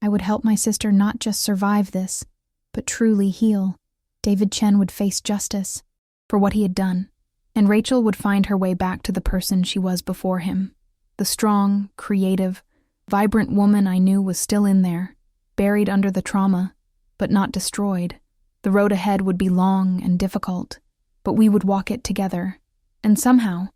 I would help my sister not just survive this, but truly heal. David Chen would face justice for what he had done, and Rachel would find her way back to the person she was before him. The strong, creative, vibrant woman I knew was still in there, buried under the trauma, but not destroyed. The road ahead would be long and difficult, but we would walk it together. And somehow,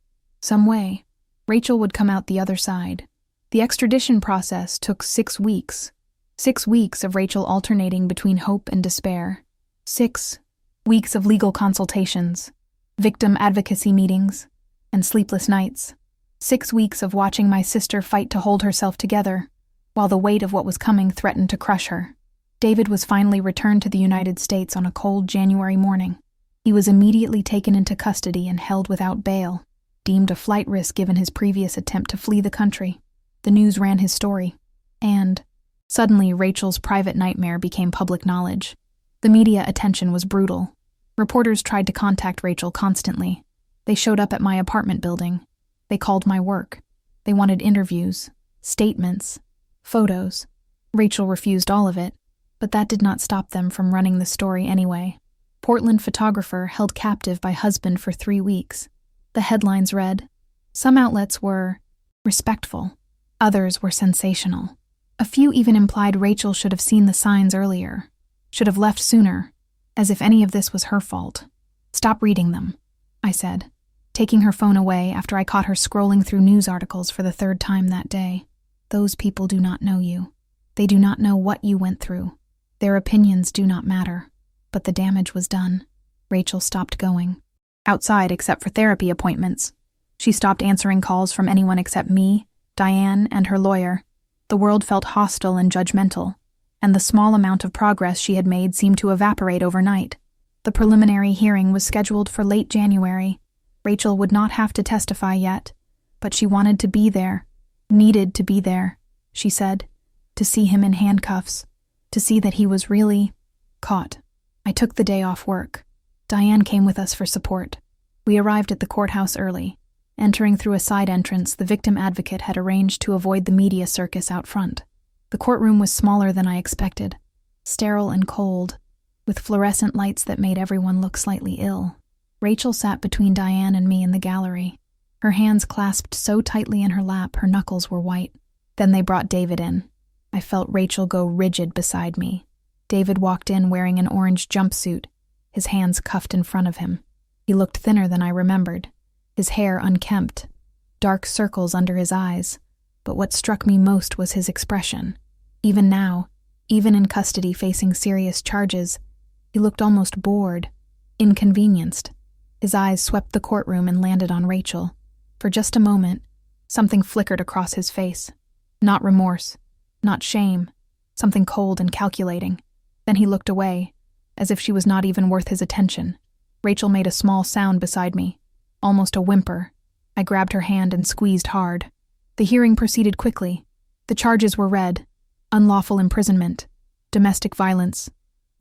some way, Rachel would come out the other side. The extradition process took 6 weeks. 6 weeks of Rachel alternating between hope and despair. 6 weeks of legal consultations, victim advocacy meetings, and sleepless nights. 6 weeks of watching my sister fight to hold herself together, while the weight of what was coming threatened to crush her. David was finally returned to the United States on a cold January morning. He was immediately taken into custody and held without bail, deemed a flight risk given his previous attempt to flee the country. The news ran his story, and suddenly Rachel's private nightmare became public knowledge. The media attention was brutal. Reporters tried to contact Rachel constantly. They showed up at my apartment building. They called my work. They wanted interviews, statements, photos. Rachel refused all of it, but that did not stop them from running the story anyway. Portland photographer held captive by husband for 3 weeks. The headlines read, some outlets were respectful, others were sensational. A few even implied Rachel should have seen the signs earlier, should have left sooner, as if any of this was her fault. Stop reading them, I said, taking her phone away after I caught her scrolling through news articles for the 3rd time that day. Those people do not know you. They do not know what you went through. Their opinions do not matter. But the damage was done. Rachel stopped going outside except for therapy appointments. She stopped answering calls from anyone except me, Diane, and her lawyer. The world felt hostile and judgmental, and the small amount of progress she had made seemed to evaporate overnight. The preliminary hearing was scheduled for late January. Rachel would not have to testify yet, but she wanted to be there, needed to be there, she said, to see him in handcuffs, to see that he was really caught. I took the day off work. Diane came with us for support. We arrived at the courthouse early. Entering through a side entrance, the victim advocate had arranged to avoid the media circus out front. The courtroom was smaller than I expected, sterile and cold, with fluorescent lights that made everyone look slightly ill. Rachel sat between Diane and me in the gallery. Her hands clasped so tightly in her lap, her knuckles were white. Then they brought David in. I felt Rachel go rigid beside me. David walked in wearing an orange jumpsuit, his hands cuffed in front of him. He looked thinner than I remembered, his hair unkempt, dark circles under his eyes. But what struck me most was his expression. Even now, even in custody facing serious charges, he looked almost bored, inconvenienced. His eyes swept the courtroom and landed on Rachel. For just a moment, something flickered across his face. Not remorse, not shame, something cold and calculating. Then he looked away, as if she was not even worth his attention. Rachel made a small sound beside me, almost a whimper. I grabbed her hand and squeezed hard. The hearing proceeded quickly. The charges were read: unlawful imprisonment, domestic violence,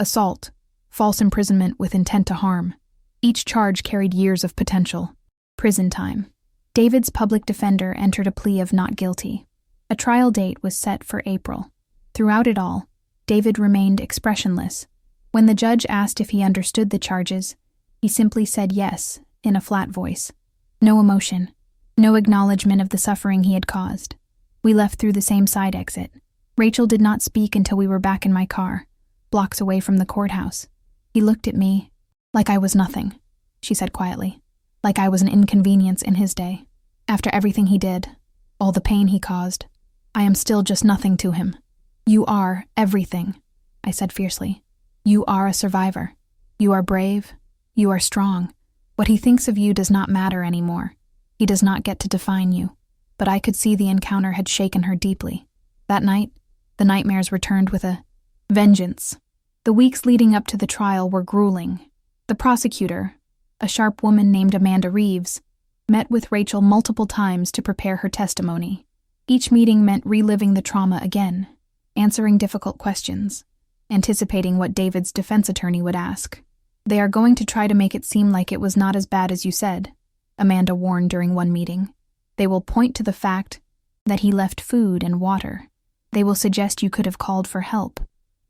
assault, false imprisonment with intent to harm. Each charge carried years of potential. Prison time. David's public defender entered a plea of not guilty. A trial date was set for April. Throughout it all, David remained expressionless. When the judge asked if he understood the charges, he simply said yes, in a flat voice. No emotion, no acknowledgement of the suffering he had caused. We left through the same side exit. Rachel did not speak until we were back in my car, blocks away from the courthouse. He looked at me like I was nothing, she said quietly, like I was an inconvenience in his day. After everything he did, all the pain he caused, I am still just nothing to him. You are everything, I said fiercely. You are a survivor. You are brave. You are strong. What he thinks of you does not matter anymore. He does not get to define you. But I could see the encounter had shaken her deeply. That night, the nightmares returned with a vengeance. The weeks leading up to the trial were grueling. The prosecutor, a sharp woman named Amanda Reeves, met with Rachel multiple times to prepare her testimony. Each meeting meant reliving the trauma again, answering difficult questions, anticipating what David's defense attorney would ask. They are going to try to make it seem like it was not as bad as you said, Amanda warned during one meeting. They will point to the fact that he left food and water. They will suggest you could have called for help.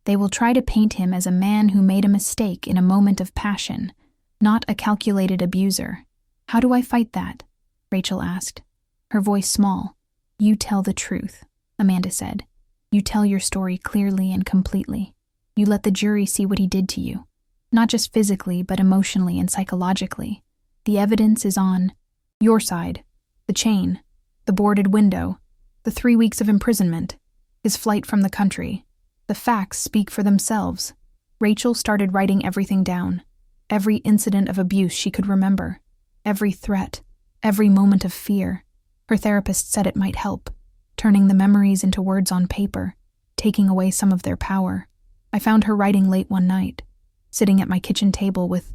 They will try to paint him as a man who made a mistake in a moment of passion, not a calculated abuser. How do I fight that? Rachel asked, her voice small. You tell the truth, Amanda said. You tell your story clearly and completely. You let the jury see what he did to you. Not just physically, but emotionally and psychologically. The evidence is on your side. The chain, the boarded window, the 3 weeks of imprisonment, his flight from the country. The facts speak for themselves. Rachel started writing everything down. Every incident of abuse she could remember. Every threat. Every moment of fear. Her therapist said it might help, turning the memories into words on paper, taking away some of their power. I found her writing late one night, sitting at my kitchen table with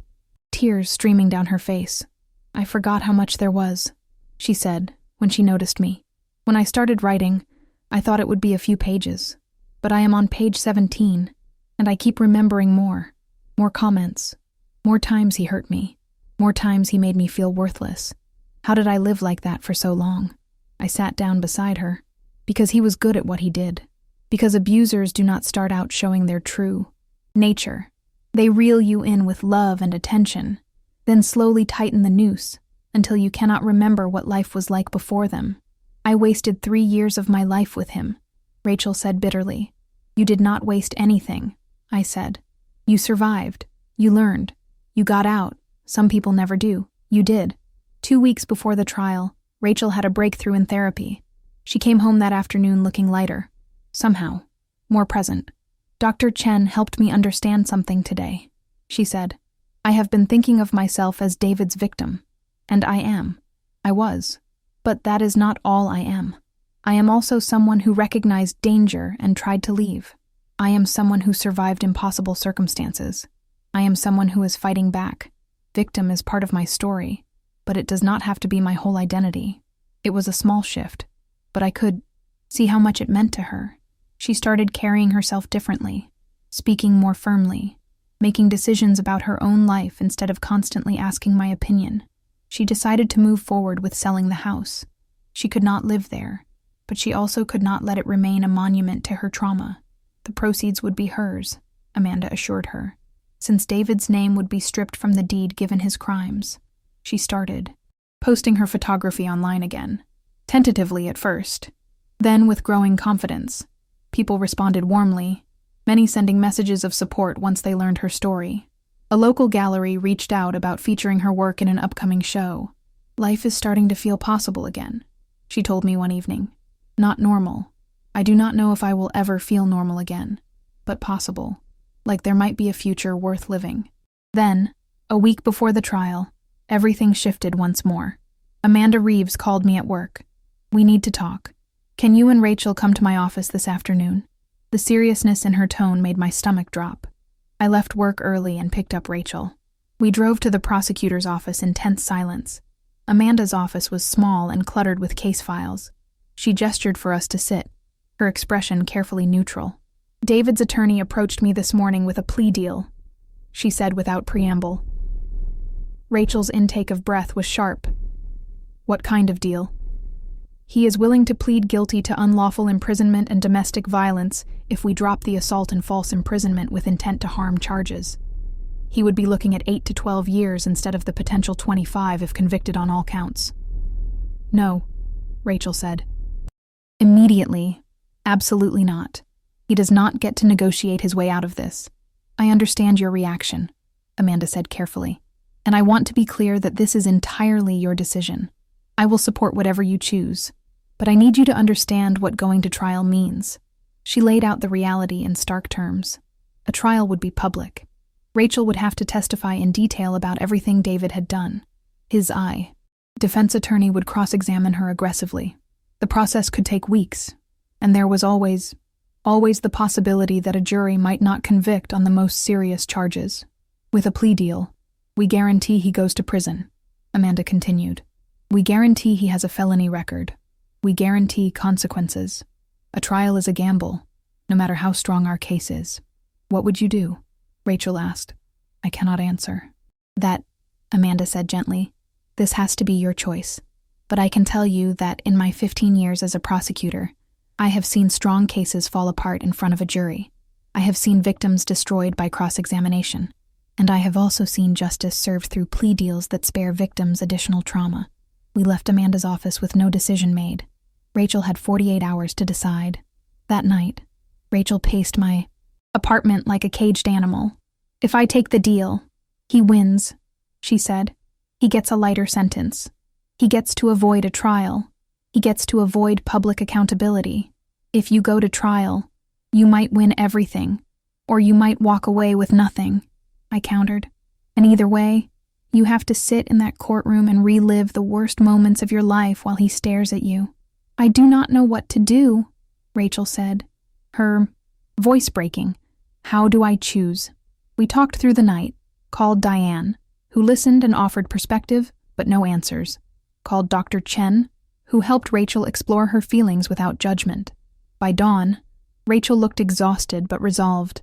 tears streaming down her face. "I forgot how much there was," she said, when she noticed me. "When I started writing, I thought it would be a few pages, but I am on page 17, and I keep remembering more comments, more times he hurt me, more times he made me feel worthless. How did I live like that for so long?" I sat down beside her. Because he was good at what he did. Because abusers do not start out showing their true nature. They reel you in with love and attention, then slowly tighten the noose until you cannot remember what life was like before them. "I wasted 3 years of my life with him," Rachel said bitterly. "You did not waste anything," I said. "You survived. You learned. You got out. Some people never do. You did." 2 weeks before the trial, Rachel had a breakthrough in therapy. She came home that afternoon looking lighter. Somehow, more present. "Dr. Chen helped me understand something today," she said. "I have been thinking of myself as David's victim. And I am. I was. But that is not all I am. I am also someone who recognized danger and tried to leave. I am someone who survived impossible circumstances. I am someone who is fighting back. Victim is part of my story, but it does not have to be my whole identity." It was a small shift, but I could see how much it meant to her. She started carrying herself differently, speaking more firmly, making decisions about her own life instead of constantly asking my opinion. She decided to move forward with selling the house. She could not live there, but she also could not let it remain a monument to her trauma. The proceeds would be hers, Amanda assured her, since David's name would be stripped from the deed given his crimes. She started posting her photography online again, tentatively at first, then with growing confidence. People responded warmly, many sending messages of support once they learned her story. A local gallery reached out about featuring her work in an upcoming show. "Life is starting to feel possible again," she told me one evening. "Not normal. I do not know if I will ever feel normal again, but possible. Like there might be a future worth living." Then, a week before the trial, everything shifted once more. Amanda Reeves called me at work. "We need to talk. Can you and Rachel come to my office this afternoon?" The seriousness in her tone made my stomach drop. I left work early and picked up Rachel. We drove to the prosecutor's office in tense silence. Amanda's office was small and cluttered with case files. She gestured for us to sit, her expression carefully neutral. "David's attorney approached me this morning with a plea deal," she said without preamble. Rachel's intake of breath was sharp. "What kind of deal?" "He is willing to plead guilty to unlawful imprisonment and domestic violence if we drop the assault and false imprisonment with intent to harm charges. He would be looking at 8 to 12 years instead of the potential 25 if convicted on all counts." "No," Rachel said. "Immediately, absolutely not. He does not get to negotiate his way out of this. I understand your reaction," Amanda said carefully, "and I want to be clear that this is entirely your decision. I will support whatever you choose, but I need you to understand what going to trial means." She laid out the reality in stark terms. A trial would be public. Rachel would have to testify in detail about everything David had done. His defense attorney would cross-examine her aggressively. The process could take weeks, and there was always the possibility that a jury might not convict on the most serious charges. "With a plea deal, we guarantee he goes to prison," Amanda continued. "We guarantee he has a felony record. We guarantee consequences. A trial is a gamble, no matter how strong our case is." "What would you do?" Rachel asked. "I cannot answer." "That," Amanda said gently, "this has to be your choice. But I can tell you that in my 15 years as a prosecutor, I have seen strong cases fall apart in front of a jury. I have seen victims destroyed by cross-examination. And I have also seen justice served through plea deals that spare victims additional trauma." We left Amanda's office with no decision made. Rachel had 48 hours to decide. That night, Rachel paced my Apartment like a caged animal. If I take the deal, he wins, she said. He gets a lighter sentence. He gets to avoid a trial. He gets to avoid public accountability. If you go to trial, you might win everything, or you might walk away with nothing, I countered. And either way, you have to sit in that courtroom and relive the worst moments of your life while he stares at you. I do not know what to do, Rachel said, her voice breaking. How do I choose? We talked through the night, called Diane, who listened and offered perspective, but no answers, called Dr. Chen, who helped Rachel explore her feelings without judgment. By dawn, Rachel looked exhausted but resolved.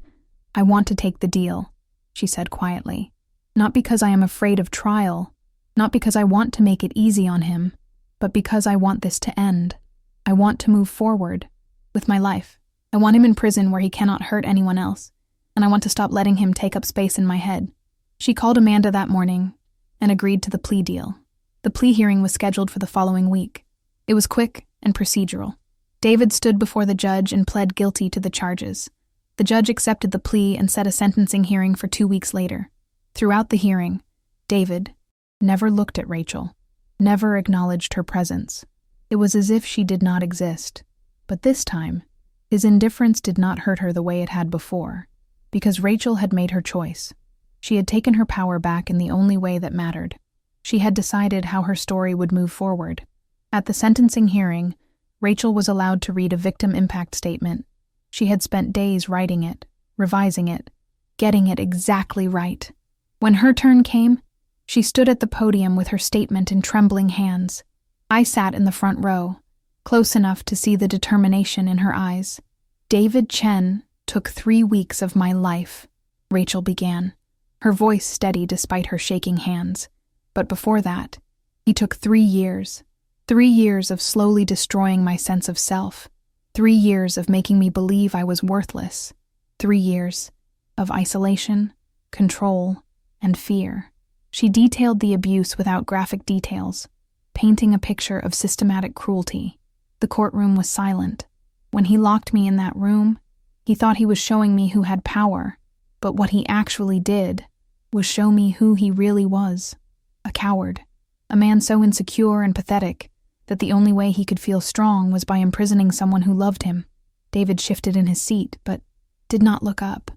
I want to take the deal, she said quietly. Not because I am afraid of trial, not because I want to make it easy on him, but because I want this to end. I want to move forward with my life. I want him in prison where he cannot hurt anyone else, and I want to stop letting him take up space in my head. She called Amanda that morning and agreed to the plea deal. The plea hearing was scheduled for the following week. It was quick and procedural. David stood before the judge and pled guilty to the charges. The judge accepted the plea and set a sentencing hearing for 2 weeks later. Throughout the hearing, David never looked at Rachel, never acknowledged her presence. It was as if she did not exist. But this time, his indifference did not hurt her the way it had before, because Rachel had made her choice. She had taken her power back in the only way that mattered. She had decided how her story would move forward. At the sentencing hearing, Rachel was allowed to read a victim impact statement. She had spent days writing it, revising it, getting it exactly right. When her turn came, she stood at the podium with her statement in trembling hands. I sat in the front row, close enough to see the determination in her eyes. David Chen took 3 weeks of my life, Rachel began, her voice steady despite her shaking hands. But before that, he took 3 years. 3 years of slowly destroying my sense of self. 3 years of making me believe I was worthless. 3 years of isolation, control, and fear. She detailed the abuse without graphic details, painting a picture of systematic cruelty. The courtroom was silent. When he locked me in that room, he thought he was showing me who had power, but what he actually did was show me who he really was. A coward. A man so insecure and pathetic that the only way he could feel strong was by imprisoning someone who loved him. David shifted in his seat, but did not look up.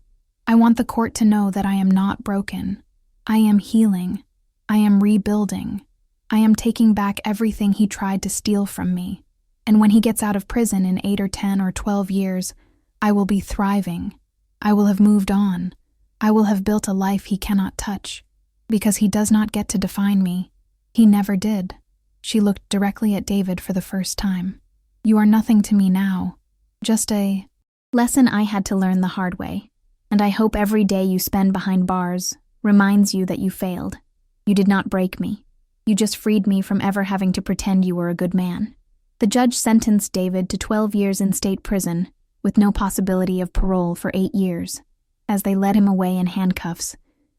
I want the court to know that I am not broken. I am healing. I am rebuilding. I am taking back everything he tried to steal from me. And when he gets out of prison in 8 or 10 or 12 years, I will be thriving. I will have moved on. I will have built a life he cannot touch. Because he does not get to define me. He never did. She looked directly at David for the first time. You are nothing to me now. Just a lesson I had to learn the hard way. And I hope every day you spend behind bars reminds you that you failed. You did not break me. You just freed me from ever having to pretend you were a good man. The judge sentenced David to 12 years in state prison, with no possibility of parole for 8 years. As they led him away in handcuffs,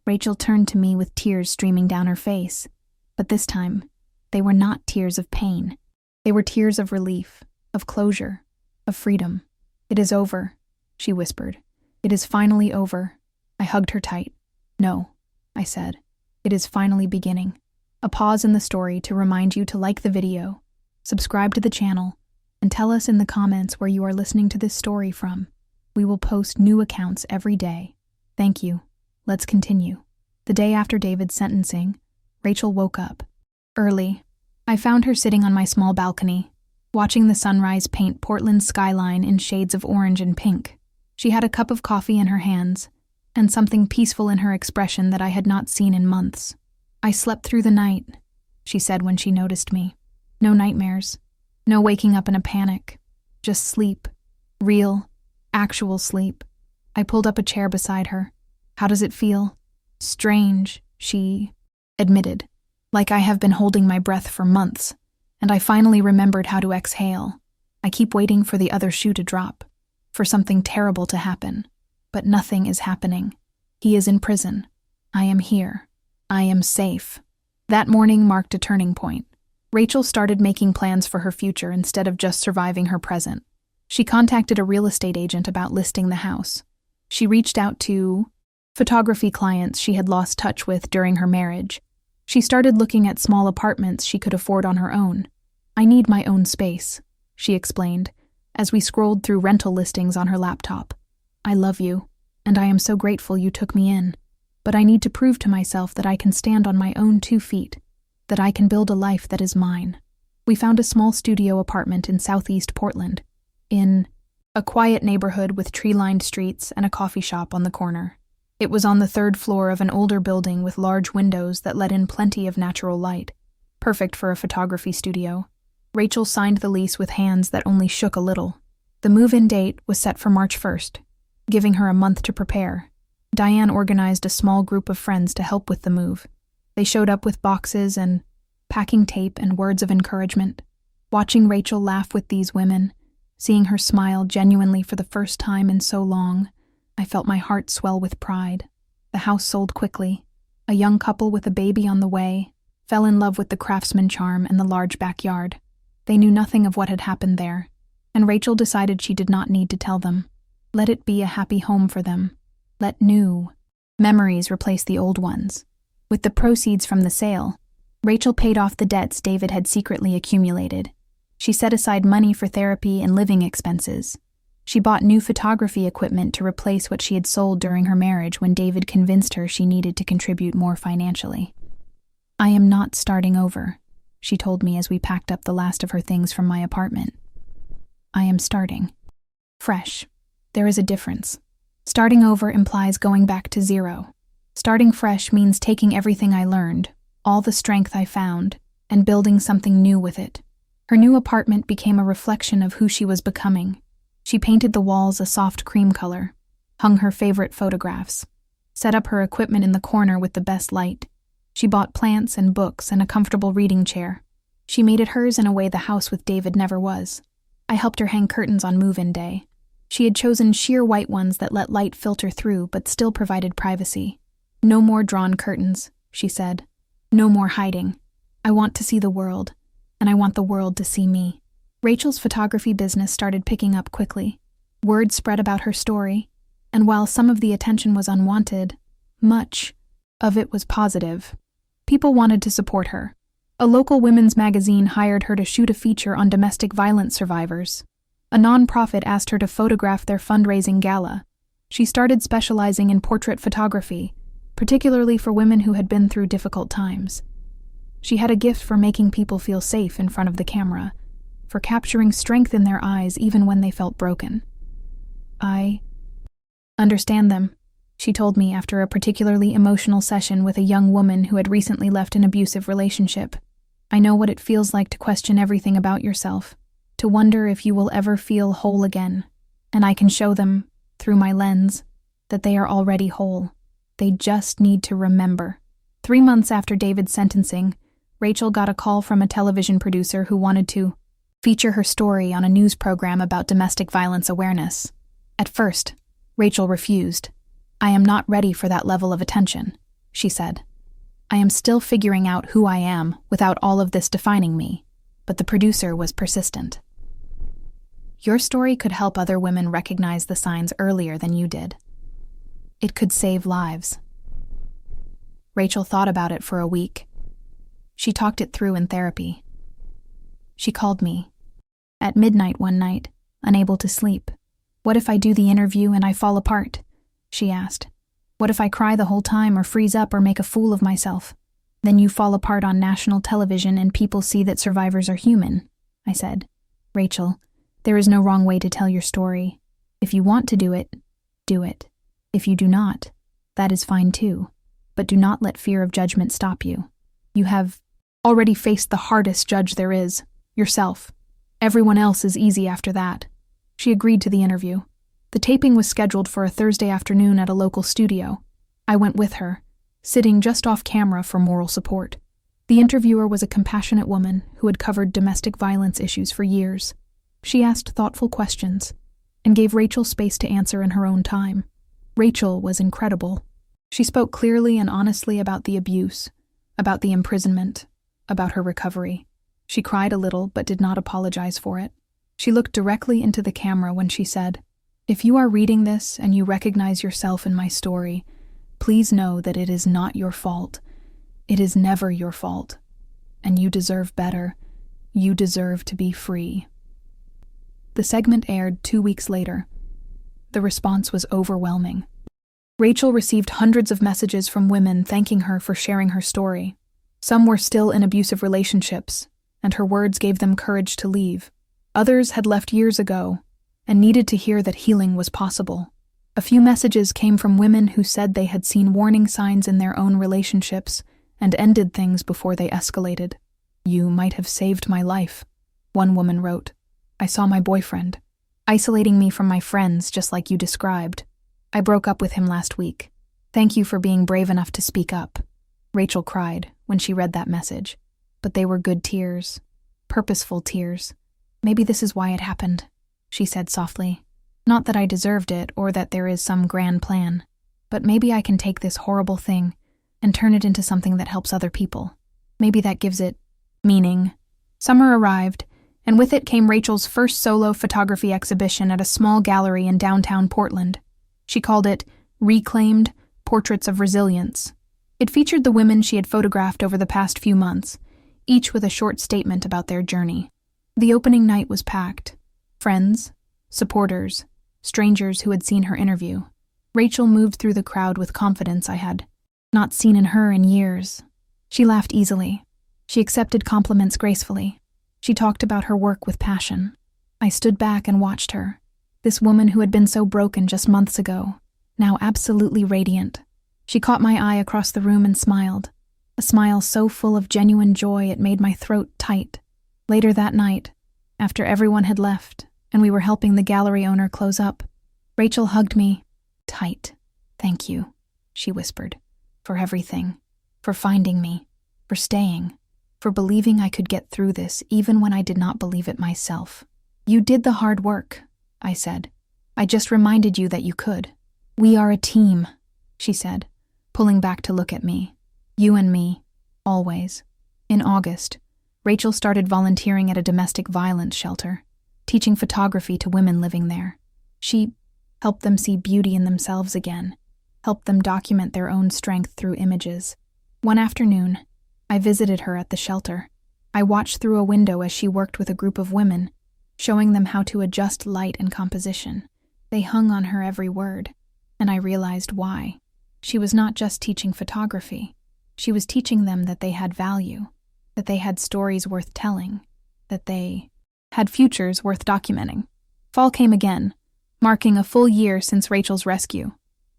Rachel turned to me with tears streaming down her face. But this time, they were not tears of pain. They were tears of relief, of closure, of freedom. It is over, she whispered. It is finally over. I hugged her tight. No, I said. It is finally beginning. A pause in the story to remind you to like the video, subscribe to the channel, and tell us in the comments where you are listening to this story from. We will post new accounts every day. Thank you. Let's continue. The day after David's sentencing, Rachel woke up. Early, I found her sitting on my small balcony, watching the sunrise paint Portland's skyline in shades of orange and pink. She had a cup of coffee in her hands, and something peaceful in her expression that I had not seen in months. I slept through the night, she said when she noticed me. No nightmares, no waking up in a panic, just sleep. Real, actual sleep. I pulled up a chair beside her. How does it feel? Strange, she admitted. Like I have been holding my breath for months, and I finally remembered how to exhale. I keep waiting for the other shoe to drop, for something terrible to happen. But nothing is happening. He is in prison. I am here. I am safe. That morning marked a turning point. Rachel started making plans for her future instead of just surviving her present. She contacted a real estate agent about listing the house. She reached out to photography clients she had lost touch with during her marriage. She started looking at small apartments she could afford on her own. "I need my own space," she explained, as we scrolled through rental listings on her laptop. "I love you, and I am so grateful you took me in. But I need to prove to myself that I can stand on my own 2 feet, that I can build a life that is mine." We found a small studio apartment in southeast Portland, in a quiet neighborhood with tree-lined streets and a coffee shop on the corner. It was on the 3rd floor of an older building with large windows that let in plenty of natural light, perfect for a photography studio. Rachel signed the lease with hands that only shook a little. The move-in date was set for March 1st, giving her a month to prepare. Diane organized a small group of friends to help with the move. They showed up with boxes and packing tape and words of encouragement. Watching Rachel laugh with these women, seeing her smile genuinely for the first time in so long, I felt my heart swell with pride. The house sold quickly. A young couple with a baby on the way fell in love with the craftsman charm and the large backyard. They knew nothing of what had happened there, and Rachel decided she did not need to tell them. Let it be a happy home for them. Let new memories replace the old ones. With the proceeds from the sale, Rachel paid off the debts David had secretly accumulated. She set aside money for therapy and living expenses. She bought new photography equipment to replace what she had sold during her marriage when David convinced her she needed to contribute more financially. "I am not starting over," she told me as we packed up the last of her things from my apartment. "I am starting fresh. There is a difference. Starting over implies going back to zero. Starting fresh means taking everything I learned, all the strength I found, and building something new with it." Her new apartment became a reflection of who she was becoming. She painted the walls a soft cream color, hung her favorite photographs, set up her equipment in the corner with the best light. She bought plants and books and a comfortable reading chair. She made it hers in a way the house with David never was. I helped her hang curtains on move-in day. She had chosen sheer white ones that let light filter through but still provided privacy. "No more drawn curtains," she said. "No more hiding. I want to see the world, and I want the world to see me." Rachel's photography business started picking up quickly. Word spread about her story, and while some of the attention was unwanted, much of it was positive. People wanted to support her. A local women's magazine hired her to shoot a feature on domestic violence survivors. A nonprofit asked her to photograph their fundraising gala. She started specializing in portrait photography, particularly for women who had been through difficult times. She had a gift for making people feel safe in front of the camera, for capturing strength in their eyes even when they felt broken. "I understand them," she told me after a particularly emotional session with a young woman who had recently left an abusive relationship. "I know what it feels like to question everything about yourself, to wonder if you will ever feel whole again, and I can show them, through my lens, that they are already whole. They just need to remember." 3 months after David's sentencing, Rachel got a call from a television producer who wanted to feature her story on a news program about domestic violence awareness. At first, Rachel refused. "I am not ready for that level of attention," she said. "I am still figuring out who I am without all of this defining me." But the producer was persistent. "Your story could help other women recognize the signs earlier than you did. It could save lives." Rachel thought about it for a week. She talked it through in therapy. She called me at midnight one night, unable to sleep. "What if I do the interview and I fall apart?" she asked. "What if I cry the whole time or freeze up or make a fool of myself? Then you fall apart on national television and people see that survivors are human," I said. "Rachel, there is no wrong way to tell your story. If you want to do it, do it. If you do not, that is fine too. But do not let fear of judgment stop you. You have already faced the hardest judge there is, yourself. Everyone else is easy after that." She agreed to the interview. The taping was scheduled for a Thursday afternoon at a local studio. I went with her, sitting just off camera for moral support. The interviewer was a compassionate woman who had covered domestic violence issues for years. She asked thoughtful questions and gave Rachel space to answer in her own time. Rachel was incredible. She spoke clearly and honestly about the abuse, about the imprisonment, about her recovery. She cried a little but did not apologize for it. She looked directly into the camera when she said, If you are reading this and you recognize yourself in my story, please know that it is not your fault. It is never your fault. And you deserve better. You deserve to be free. The segment aired 2 weeks later. The response was overwhelming. Rachel received hundreds of messages from women thanking her for sharing her story. Some were still in abusive relationships, and her words gave them courage to leave. Others had left years ago and needed to hear that healing was possible. A few messages came from women who said they had seen warning signs in their own relationships and ended things before they escalated. "You might have saved my life," one woman wrote. "I saw my boyfriend, isolating me from my friends just like you described. I broke up with him last week. Thank you for being brave enough to speak up." Rachel cried when she read that message, but they were good tears, purposeful tears. "Maybe this is why it happened," she said softly. "Not that I deserved it or that there is some grand plan, but maybe I can take this horrible thing and turn it into something that helps other people. Maybe that gives it meaning." Summer arrived, and with it came Rachel's first solo photography exhibition at a small gallery in downtown Portland. She called it Reclaimed Portraits of Resilience. It featured the women she had photographed over the past few months, each with a short statement about their journey. The opening night was packed. Friends, supporters, strangers who had seen her interview. Rachel moved through the crowd with confidence I had not seen in her in years. She laughed easily. She accepted compliments gracefully. She talked about her work with passion. I stood back and watched her. This woman who had been so broken just months ago, now absolutely radiant. She caught my eye across the room and smiled. A smile so full of genuine joy it made my throat tight. Later that night, after everyone had left and we were helping the gallery owner close up, Rachel hugged me tight. "Thank you," she whispered, "for everything, for finding me, for staying, for believing I could get through this even when I did not believe it myself." "You did the hard work," I said. "I just reminded you that you could." "We are a team," she said, pulling back to look at me. "You and me, always." In August, Rachel started volunteering at a domestic violence shelter, teaching photography to women living there. She helped them see beauty in themselves again, helped them document their own strength through images. One afternoon, I visited her at the shelter. I watched through a window as she worked with a group of women, showing them how to adjust light and composition. They hung on her every word, and I realized why. She was not just teaching photography. She was teaching them that they had value, that they had stories worth telling, that they had futures worth documenting. Fall came again, marking a full year since Rachel's rescue.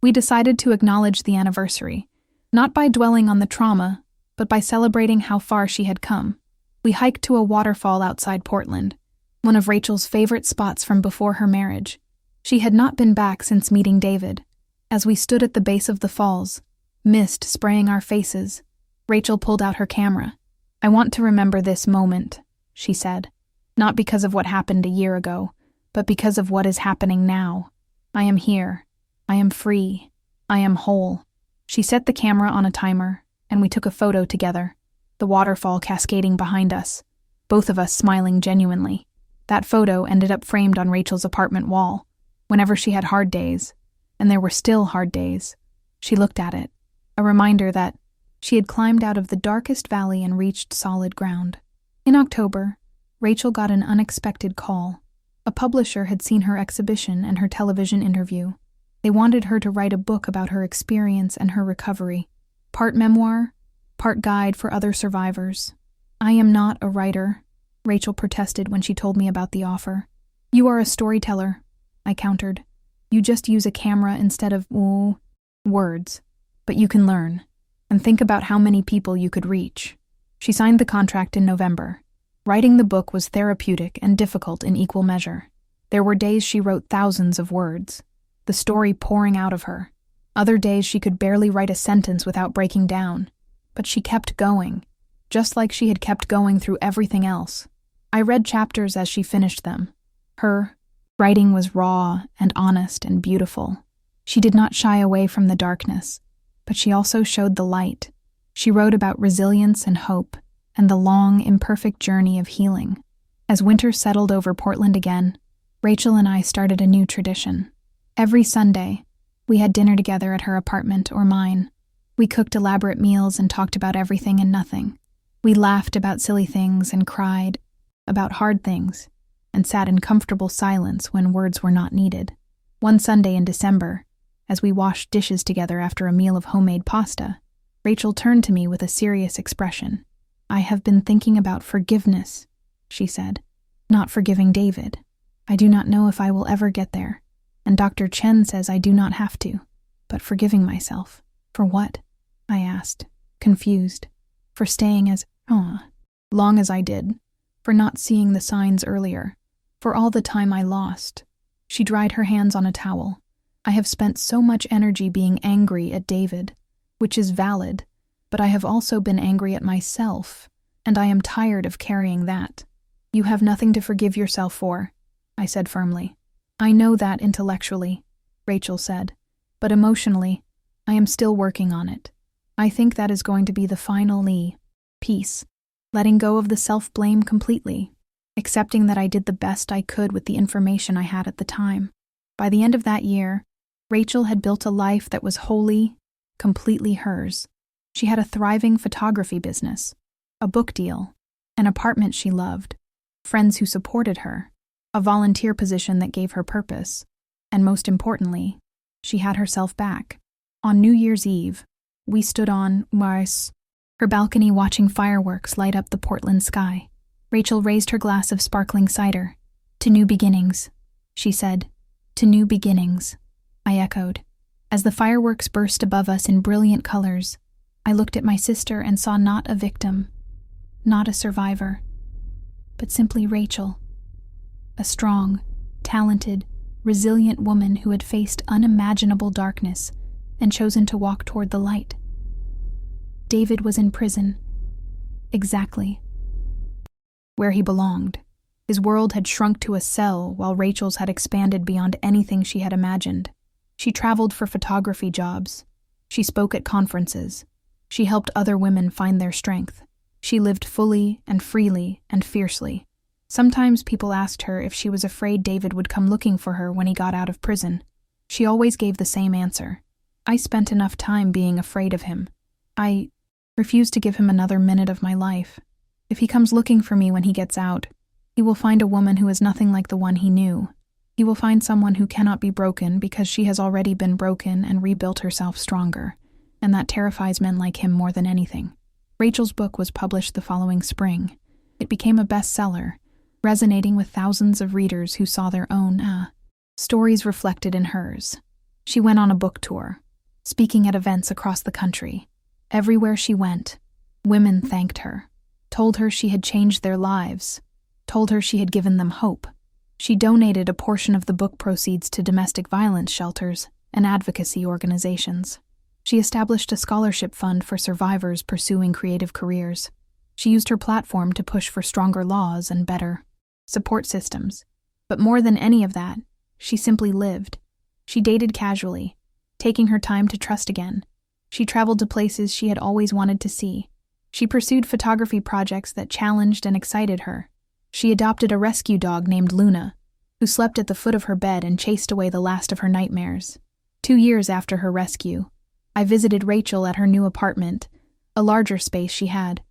We decided to acknowledge the anniversary, not by dwelling on the trauma, but by celebrating how far she had come. We hiked to a waterfall outside Portland, one of Rachel's favorite spots from before her marriage. She had not been back since meeting David. As we stood at the base of the falls, mist spraying our faces, Rachel pulled out her camera. "I want to remember this moment," she said, "not because of what happened a year ago, but because of what is happening now. I am here. I am free. I am whole." She set the camera on a timer, and we took a photo together, the waterfall cascading behind us, both of us smiling genuinely. That photo ended up framed on Rachel's apartment wall. Whenever she had hard days, and there were still hard days, she looked at it, a reminder that she had climbed out of the darkest valley and reached solid ground. In October, Rachel got an unexpected call. A publisher had seen her exhibition and her television interview. They wanted her to write a book about her experience and her recovery, part memoir, part guide for other survivors. "I am not a writer," Rachel protested when she told me about the offer. "You are a storyteller," I countered. "You just use a camera instead of, words. But you can learn, and think about how many people you could reach." She signed the contract in November. Writing the book was therapeutic and difficult in equal measure. There were days she wrote thousands of words, the story pouring out of her. Other days she could barely write a sentence without breaking down. But she kept going, just like she had kept going through everything else. I read chapters as she finished them. Her writing was raw and honest and beautiful. She did not shy away from the darkness, but she also showed the light. She wrote about resilience and hope, and the long, imperfect journey of healing. As winter settled over Portland again, Rachel and I started a new tradition. Every Sunday, we had dinner together at her apartment or mine. We cooked elaborate meals and talked about everything and nothing. We laughed about silly things and cried about hard things, and sat in comfortable silence when words were not needed. One Sunday in December, as we washed dishes together after a meal of homemade pasta, Rachel turned to me with a serious expression. "I have been thinking about forgiveness," she said. "Not forgiving David. I do not know if I will ever get there, and Dr. Chen says I do not have to, but forgiving myself. For what?" I asked, confused. For staying as long as I did, for not seeing the signs earlier, for all the time I lost. She dried her hands on a towel. "I have spent so much energy being angry at David, which is valid, but I have also been angry at myself, and I am tired of carrying that." "You have nothing to forgive yourself for," I said firmly. "I know that intellectually," Rachel said, "but emotionally, I am still working on it. I think that is going to be the final piece, letting go of the self-blame completely, accepting that I did the best I could with the information I had at the time." By the end of that year, Rachel had built a life that was wholly, completely hers. She had a thriving photography business, a book deal, an apartment she loved, friends who supported her, a volunteer position that gave her purpose, and most importantly, she had herself back. On New Year's Eve, we stood on her balcony watching fireworks light up the Portland sky. Rachel raised her glass of sparkling cider. "To new beginnings," she said. "To new beginnings," I echoed. As the fireworks burst above us in brilliant colors, I looked at my sister and saw not a victim, not a survivor, but simply Rachel. A strong, talented, resilient woman who had faced unimaginable darkness and chosen to walk toward the light. David was in prison. Exactly where he belonged. His world had shrunk to a cell while Rachel's had expanded beyond anything she had imagined. She traveled for photography jobs. She spoke at conferences. She helped other women find their strength. She lived fully and freely and fiercely. Sometimes people asked her if she was afraid David would come looking for her when he got out of prison. She always gave the same answer. "I spent enough time being afraid of him. I refuse to give him another minute of my life. If he comes looking for me when he gets out, he will find a woman who is nothing like the one he knew. He will find someone who cannot be broken because she has already been broken and rebuilt herself stronger, and that terrifies men like him more than anything." Rachel's book was published the following spring. It became a bestseller, resonating with thousands of readers who saw their own stories reflected in hers. She went on a book tour, speaking at events across the country. Everywhere she went, women thanked her, told her she had changed their lives, told her she had given them hope. She donated a portion of the book proceeds to domestic violence shelters and advocacy organizations. She established a scholarship fund for survivors pursuing creative careers. She used her platform to push for stronger laws and better support systems. But more than any of that, she simply lived. She dated casually, taking her time to trust again. She traveled to places she had always wanted to see. She pursued photography projects that challenged and excited her. She adopted a rescue dog named Luna, who slept at the foot of her bed and chased away the last of her nightmares. 2 years after her rescue, I visited Rachel at her new apartment, a larger space she had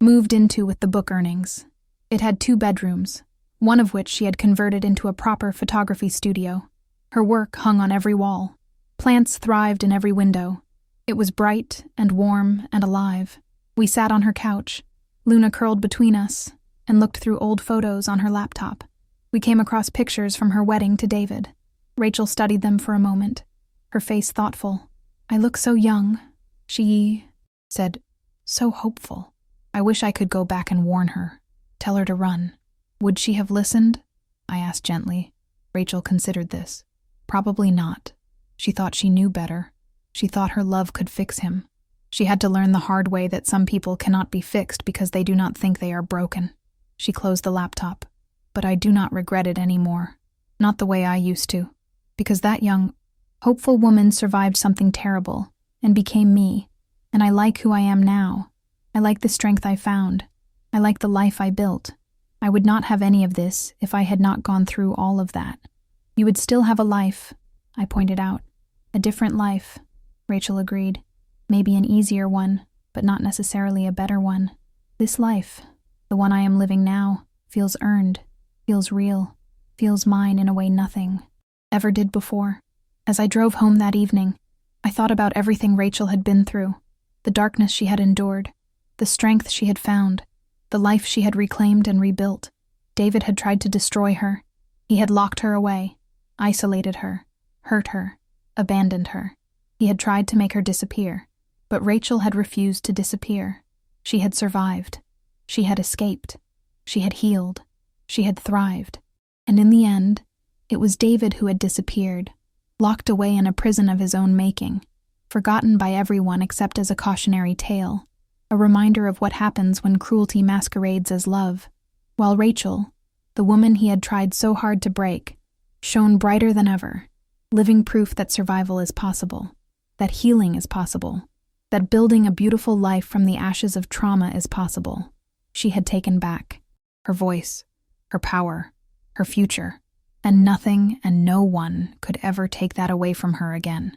moved into with the book earnings. It had 2 bedrooms, one of which she had converted into a proper photography studio. Her work hung on every wall. Plants thrived in every window. It was bright and warm and alive. We sat on her couch, Luna curled between us, and looked through old photos on her laptop. We came across pictures from her wedding to David. Rachel studied them for a moment, her face thoughtful. "I look so young," she said, "so hopeful. I wish I could go back and warn her, tell her to run." "Would she have listened?" I asked gently. Rachel considered this. Probably not. She thought she knew better. She thought her love could fix him. She had to learn the hard way that some people cannot be fixed because they do not think they are broken. She closed the laptop. "But I do not regret it anymore. Not the way I used to. Because that young, hopeful woman survived something terrible and became me. And I like who I am now. I like the strength I found. I like the life I built. I would not have any of this if I had not gone through all of that. You would still have a life, I pointed out. A different life, Rachel agreed. Maybe an easier one, but not necessarily a better one. This life, the one I am living now, feels earned, feels real, feels mine in a way nothing ever did before. As I drove home that evening, I thought about everything Rachel had been through, the darkness she had endured, the strength she had found, the life she had reclaimed and rebuilt. David had tried to destroy her. He had locked her away, isolated her, hurt her, abandoned her. He had tried to make her disappear, but Rachel had refused to disappear. She had survived. She had escaped. She had healed. She had thrived. And in the end, it was David who had disappeared, locked away in a prison of his own making, forgotten by everyone except as a cautionary tale, a reminder of what happens when cruelty masquerades as love, while Rachel, the woman he had tried so hard to break, shone brighter than ever, living proof that survival is possible, that healing is possible, that building a beautiful life from the ashes of trauma is possible. She had taken back her voice, her power, her future, and nothing and no one could ever take that away from her again.